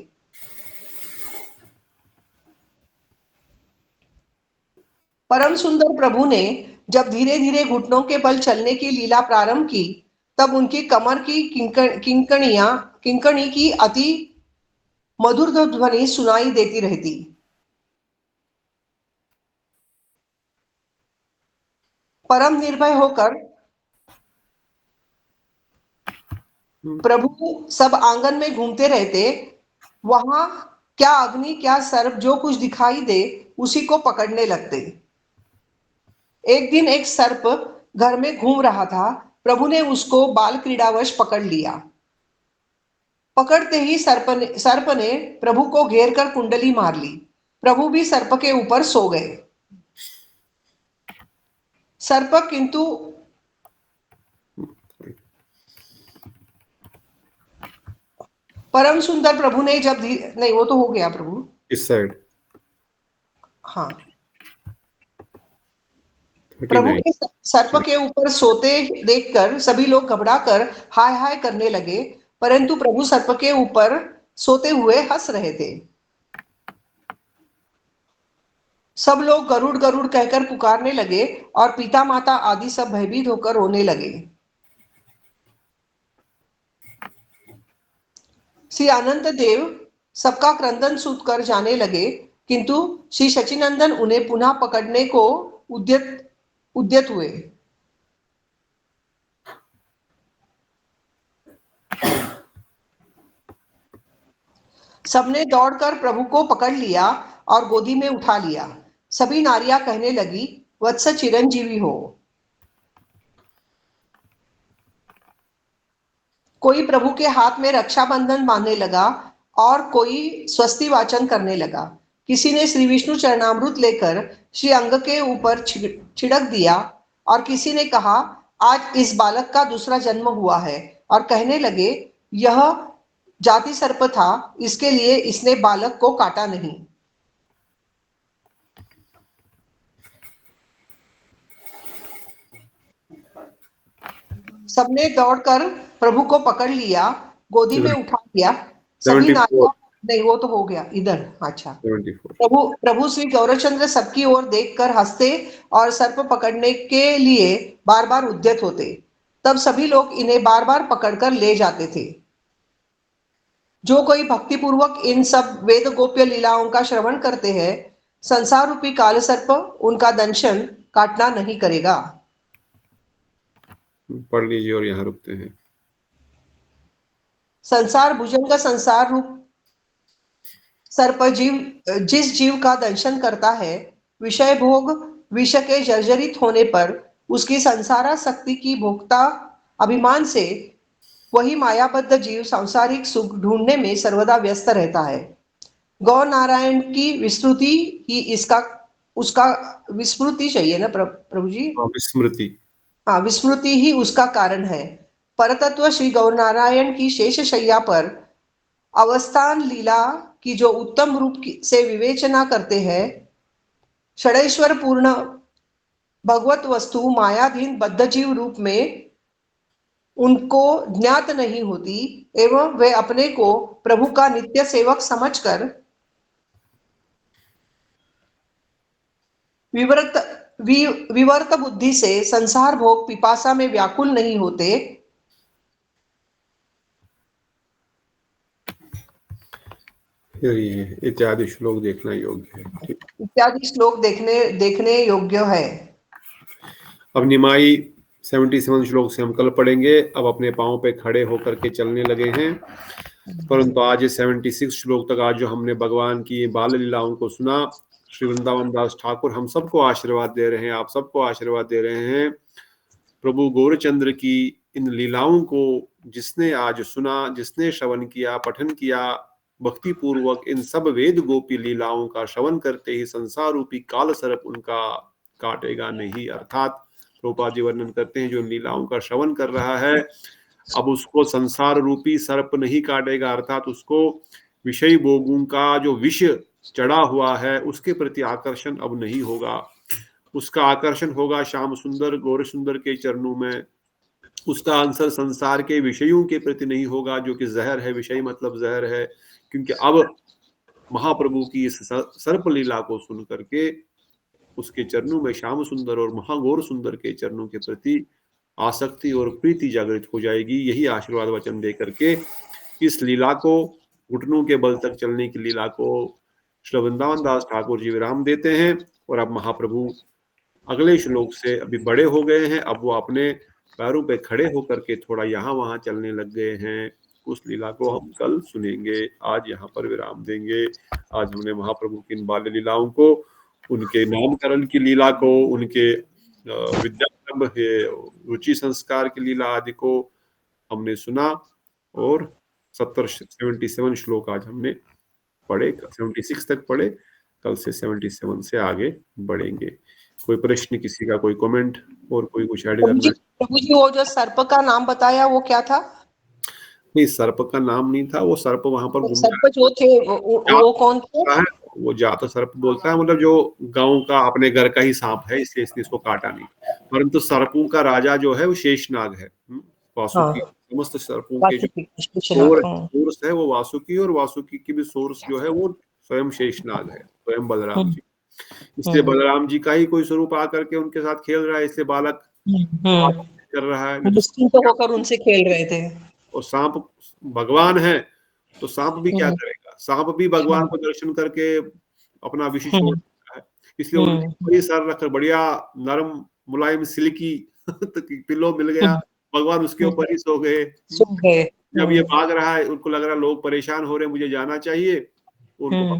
परम सुंदर प्रभु ने जब धीरे धीरे घुटनों के बल चलने की लीला प्रारंभ की, तब उनकी कमर की किंकणी की अति मधुर ध्वनि सुनाई देती रहती। परम निर्भय होकर प्रभु सब आंगन में घूमते रहते। वहां क्या अग्नि क्या सर्प जो कुछ दिखाई दे उसी को पकड़ने लगते। एक दिन एक सर्प घर में घूम रहा था। प्रभु ने उसको बाल क्रीड़ावश पकड़ लिया। पकड़ते ही सर्प ने प्रभु को घेर कर कुंडली मार ली। प्रभु भी सर्प के ऊपर सो गए। सर्प किंतु परम सुंदर प्रभु ने जब नहीं, वो तो हो गया प्रभु इस साइड। हाँ, प्रभु के सर्प के ऊपर सोते देखकर सभी लोग घबराकर हाय हाय करने लगे, परंतु प्रभु सर्प के ऊपर सोते हुए हंस रहे थे। सब लोग गरुड़ गरुड़ कहकर पुकारने लगे और पिता माता आदि सब भयभीत होकर रोने लगे। श्री अनंत देव सबका क्रंदन सुन कर जाने लगे, किंतु श्री सच्चिदानंद उन्हें पुनः पकड़ने को उद्यत हुए। सबने दौड़कर प्रभु को पकड़ लिया और गोदी में उठा लिया। सभी नारियां कहने लगी, वत्स चिरंजीवी हो। कोई प्रभु के हाथ में रक्षाबंधन बांधने लगा और कोई स्वस्ति वाचन करने लगा। किसी ने श्री विष्णु चरणामृत लेकर श्री अंग के ऊपर छिड़क दिया और किसी ने कहा, आज इस बालक का दूसरा जन्म हुआ है, और कहने लगे, यह जाति सर्प था, इसके लिए इसने बालक को काटा नहीं। सबने दौड़कर प्रभु को पकड़ लिया, गोदी में उठा लिया। सभी नारियां नहीं, वो तो हो गया इधर। अच्छा, प्रभु श्री गौरचंद्र सबकी ओर देखकर हंसते और सर्प पकड़ने के लिए बार बार उद्यत होते। तब सभी लोग इन्हें बार बार पकड़कर ले जाते थे। जो कोई भक्तिपूर्वक इन सब वेद गोप्य लीलाओं का श्रवण करते हैं, संसार रूपी काल सर्प उनका दंशन काटना नहीं करेगा। पढ़ लीजिए और यहाँ रुकते हैं। संसार भुजंग संसार रूप सर्प जिस जीव का दंशन करता है, विषय भोग विष के जर्जरित होने पर उसकी संसारासक्ति की भोक्ता अभिमान से वही मायाबद्ध जीव सांसारिक सुख ढूंढने में सर्वदा व्यस्त रहता है। गौ नारायण की विस्मृति ही इसका उसका विस्मृति चाहिए ना प्रभु जी? विस्मृति, हाँ, विस्मृति ही उसका कारण है। परतत्व श्री गौर नारायण की शेष शैया पर अवस्थान लीला की जो उत्तम रूप से विवेचना करते हैं, षडैश्वर पूर्ण भगवत वस्तु मायाधीन बद्ध जीव रूप में उनको ज्ञात नहीं होती एवं वे अपने को प्रभु का नित्य सेवक समझकर विवर्त बुद्धि से संसार भोग पिपासा में व्याकुल नहीं होते। ये इत्यादि श्लोक देखना योग्य है। ठीक। इत्यादि श्लोक देखने योग्य है। अब निमाई 77 श्लोक से हम कल पढ़ेंगे। अब अपने पांव पे खड़े होकर के चलने लगे हैं, परंतु आज 76 श्लोक तक आज जो हमने भगवान की बाल लीलाओं को सुना, श्री वृंदावन दास ठाकुर हम सबको आशीर्वाद दे रहे हैं, आप सबको आशीर्वाद दे रहे हैं। प्रभु गौरचंद्र की इन लीलाओं को जिसने आज सुना, जिसने श्रवण किया, पठन किया भक्ति पूर्वक, इन सब वेद गोपी लीलाओं का श्रवण करते ही संसार रूपी काल सर्प उनका काटेगा नहीं। अर्थात प्रभुपाद जी वर्णन करते हैं जो लीलाओं का श्रवण कर रहा है अब उसको संसार रूपी सर्प नहीं काटेगा, अर्थात उसको विषय भोगों का जो विष चढ़ा हुआ है उसके प्रति आकर्षण अब नहीं होगा। उसका आकर्षण होगा श्याम सुंदर गौर सुंदर के चरणों में। उसका आंसर संसार के विषयों के प्रति नहीं होगा जो कि जहर है। विषय मतलब जहर है, क्योंकि अब महाप्रभु की इस सर्प लीला को सुन करके उसके चरणों में श्याम सुंदर और महागौर सुंदर के चरणों के प्रति आसक्ति और प्रीति जागृत हो जाएगी। यही आशीर्वाद वचन दे करके इस लीला को, घुटनों के बल तक चलने की लीला को श्री वृंदावन दास ठाकुर जी विराम देते हैं। और अब महाप्रभु अगले श्लोक से अभी बड़े हो गए हैं, अब वो अपने पैरों पे खड़े होकर के थोड़ा यहाँ वहां चलने लग गए हैं। उस लीला को हम कल सुनेंगे, आज यहाँ पर विराम देंगे। आज हमने महाप्रभु की इन बाल लीलाओं को, उनके नामकरण की लीला को, उनके विद्यारंभ रुचि संस्कार की लीला आदि को हमने सुना और 77 श्लोक आज हमने पढ़े, 76 तक पढ़े, कल से 77 से आगे बढ़ेंगे। कोई प्रश्न, किसी का कोई कमेंट और कोई कुछ ऐड करना? प्रभु जी वो जो सर्प का नाम बताया वो क्या था? नहीं, सर्प का नाम नहीं था, वो सर्प वहां पर सर्प जो थे वो कौन थे? वो जात सर्प बोलता है, मतलब जो गांव का अपने घर का ही सांप है, इसलिए इसने इसको काटा नहीं। परंतु सर्पों का राजा जो है वो शेषनाग है। वासुकी, समस्त सर्पों के जो सोर्स है वो वासुकी, और वासुकी की भी सोर्स जो है वो स्वयं शेषनाग है, स्वयं बलराम जी। इसलिए बलराम जी का ही कोई स्वरूप आकर के उनके साथ खेल रहा है, इसलिए बालक कर रहा है, होकर उनसे खेल रहे थे। और सांप भगवान है तो सांप भी क्या करेगा? सांप भी भगवान को दर्शन करके अपना विशेष है, इसलिए उनकी बड़ी सर रखकर बढ़िया नरम मुलायम सिल्की पिलो मिल गया, भगवान उसके ऊपर ही सो गए। जब ये भाग रहा है उनको लग रहा है लोग परेशान हो रहे हैं, मुझे जाना चाहिए, उनको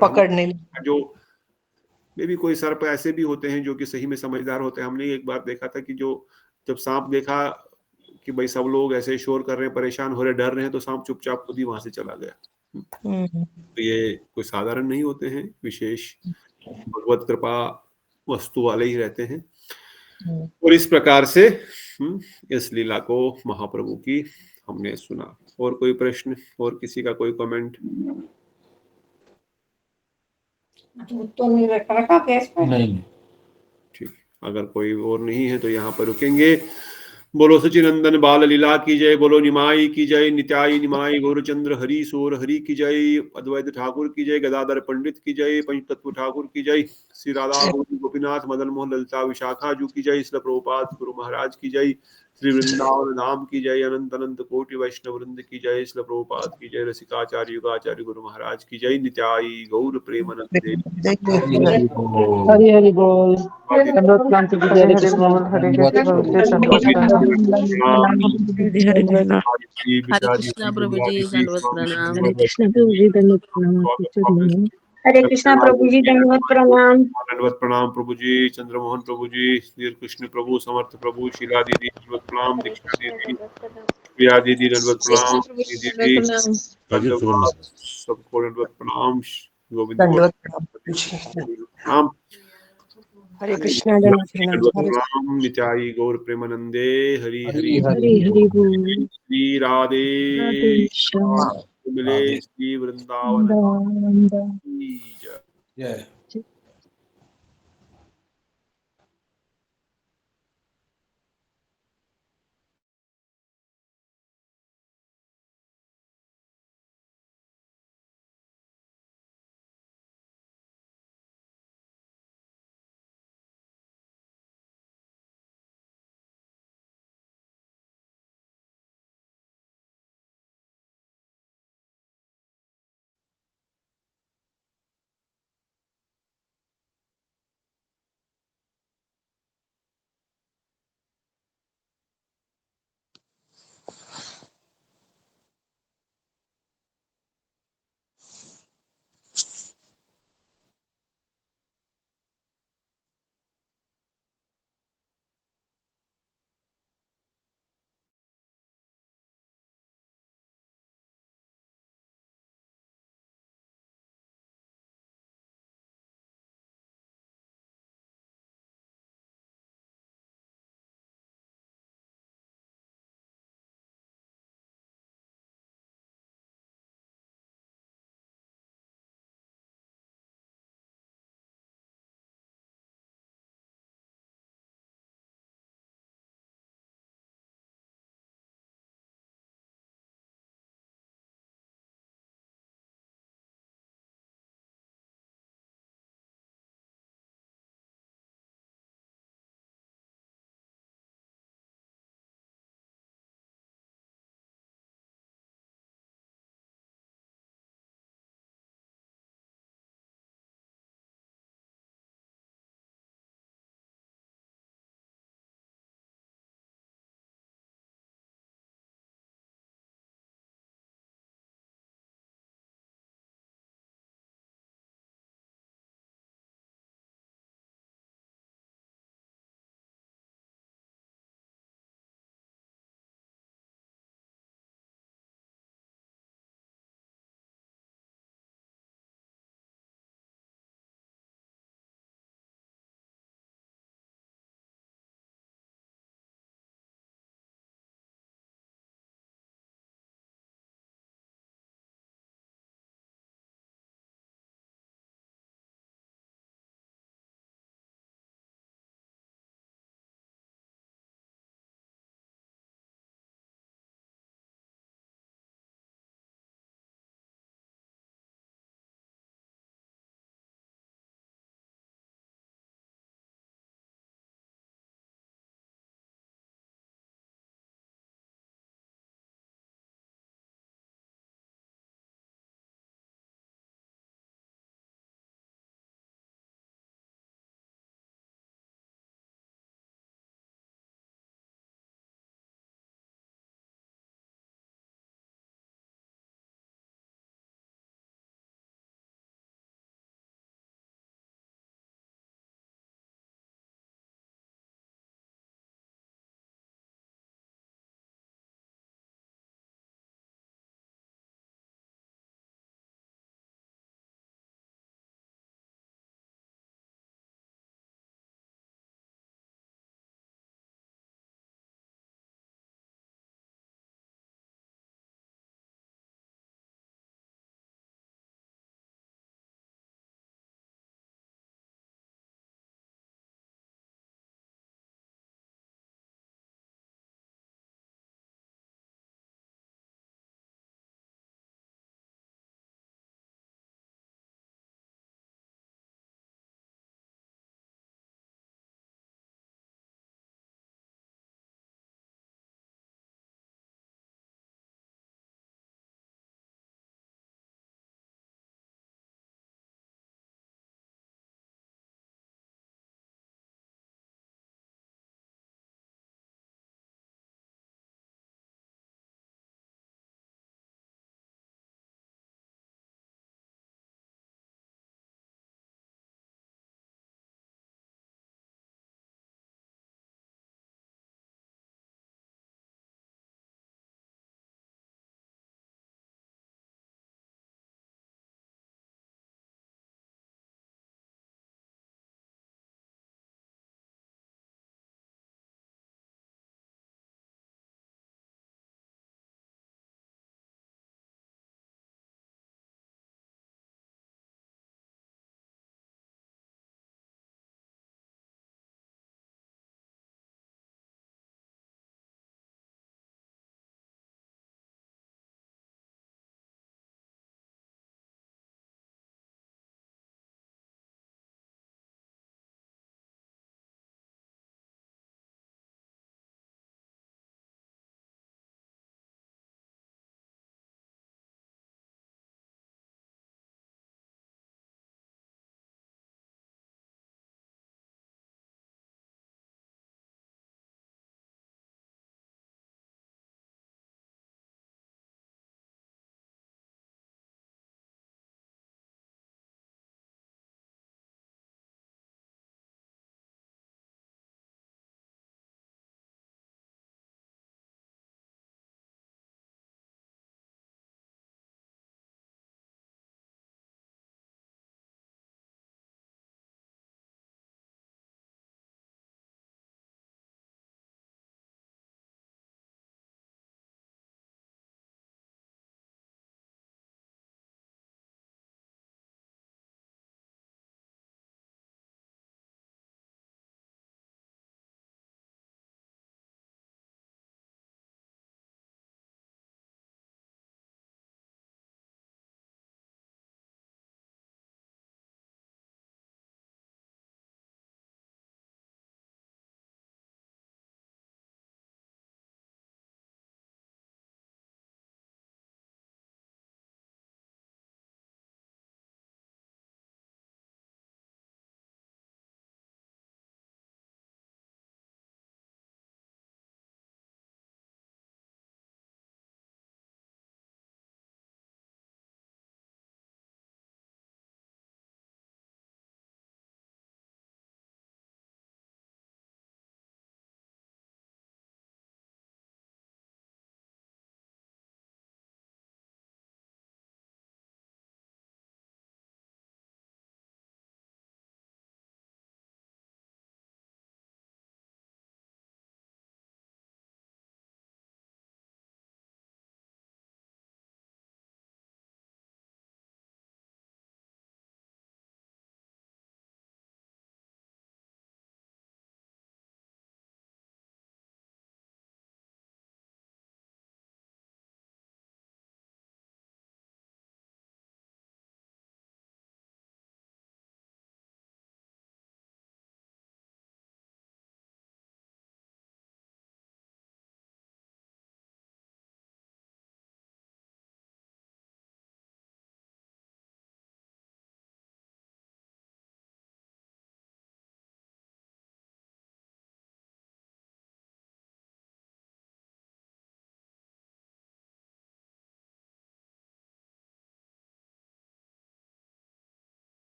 पकड़ने जो में भी कोई सर्प ऐसे भी होते हैं जो कि सही में समझदार होते हैं। हमने एक बार देखा था कि जो जब सांप देखा कि भाई सब लोग ऐसे शोर कर रहे हैं, परेशान हो रहे, डर रहे हैं, तो सांप चुपचाप खुद ही वहां से चला गया। तो ये कोई साधारण नहीं होते हैं, विशेष भगवत कृपा वस्तु वाले ही रहते हैं। और इस प्रकार से इस लीला को महाप्रभु की हमने सुना। और कोई प्रश्न और किसी का कोई कमेंट? तो नहीं रखा गैस पे? नहीं। ठीक, अगर कोई और नहीं है तो यहाँ पर रुकेंगे। बोलो सचिनंदन बाल लीला की जय, बोलो निमाई की जय, नित्याई निमाई गौरचंद्र हरि सोर हरि की जय, अद्वैत ठाकुर की जय, गदाधर पंडित की जय, पंचतत्व ठाकुर की जय, श्री राधा गोपीनाथ मदन मोहन ललिता विशाखा जू की जय, श्री प्रभुपाद गुरु महाराज की जय, श्री वृंदावन धाम की जय, अनंत अनंत कोटि वैष्णव वृंद की जय, श्री प्रभुपाद की जय, रसिकाचार्य युगाचार्य गुरु महाराज की जय, नित्याई गौर प्रेमानंदे। हरि हरि बोल। हरे कृष्णा प्रभु जी दंडवत प्रणाम। हरे कृष्णा प्रभु जी दंडवत प्रणाम। हरे कृष्णा प्रभु जी दंडवत प्रणाम। दंडवत प्रणाम प्रभु जी, चंद्रमोहन प्रभु जी, श्री कृष्ण प्रभु, समर्थ प्रभु, शीला दीदी दंडवत प्रणाम, दीक्षा दीदी, प्रिया दीदी दंडवत प्रणाम, दीदी सबको दंडवत प्रणाम, गोविंद प्रणाम। हरे कृष्णा दंडवत प्रणाम, नित्याई गौर प्रेमानंदे, हरि हरि हरि हरि बोल। श्री राधे मिले, श्री वृंदावन वृंदावन जय।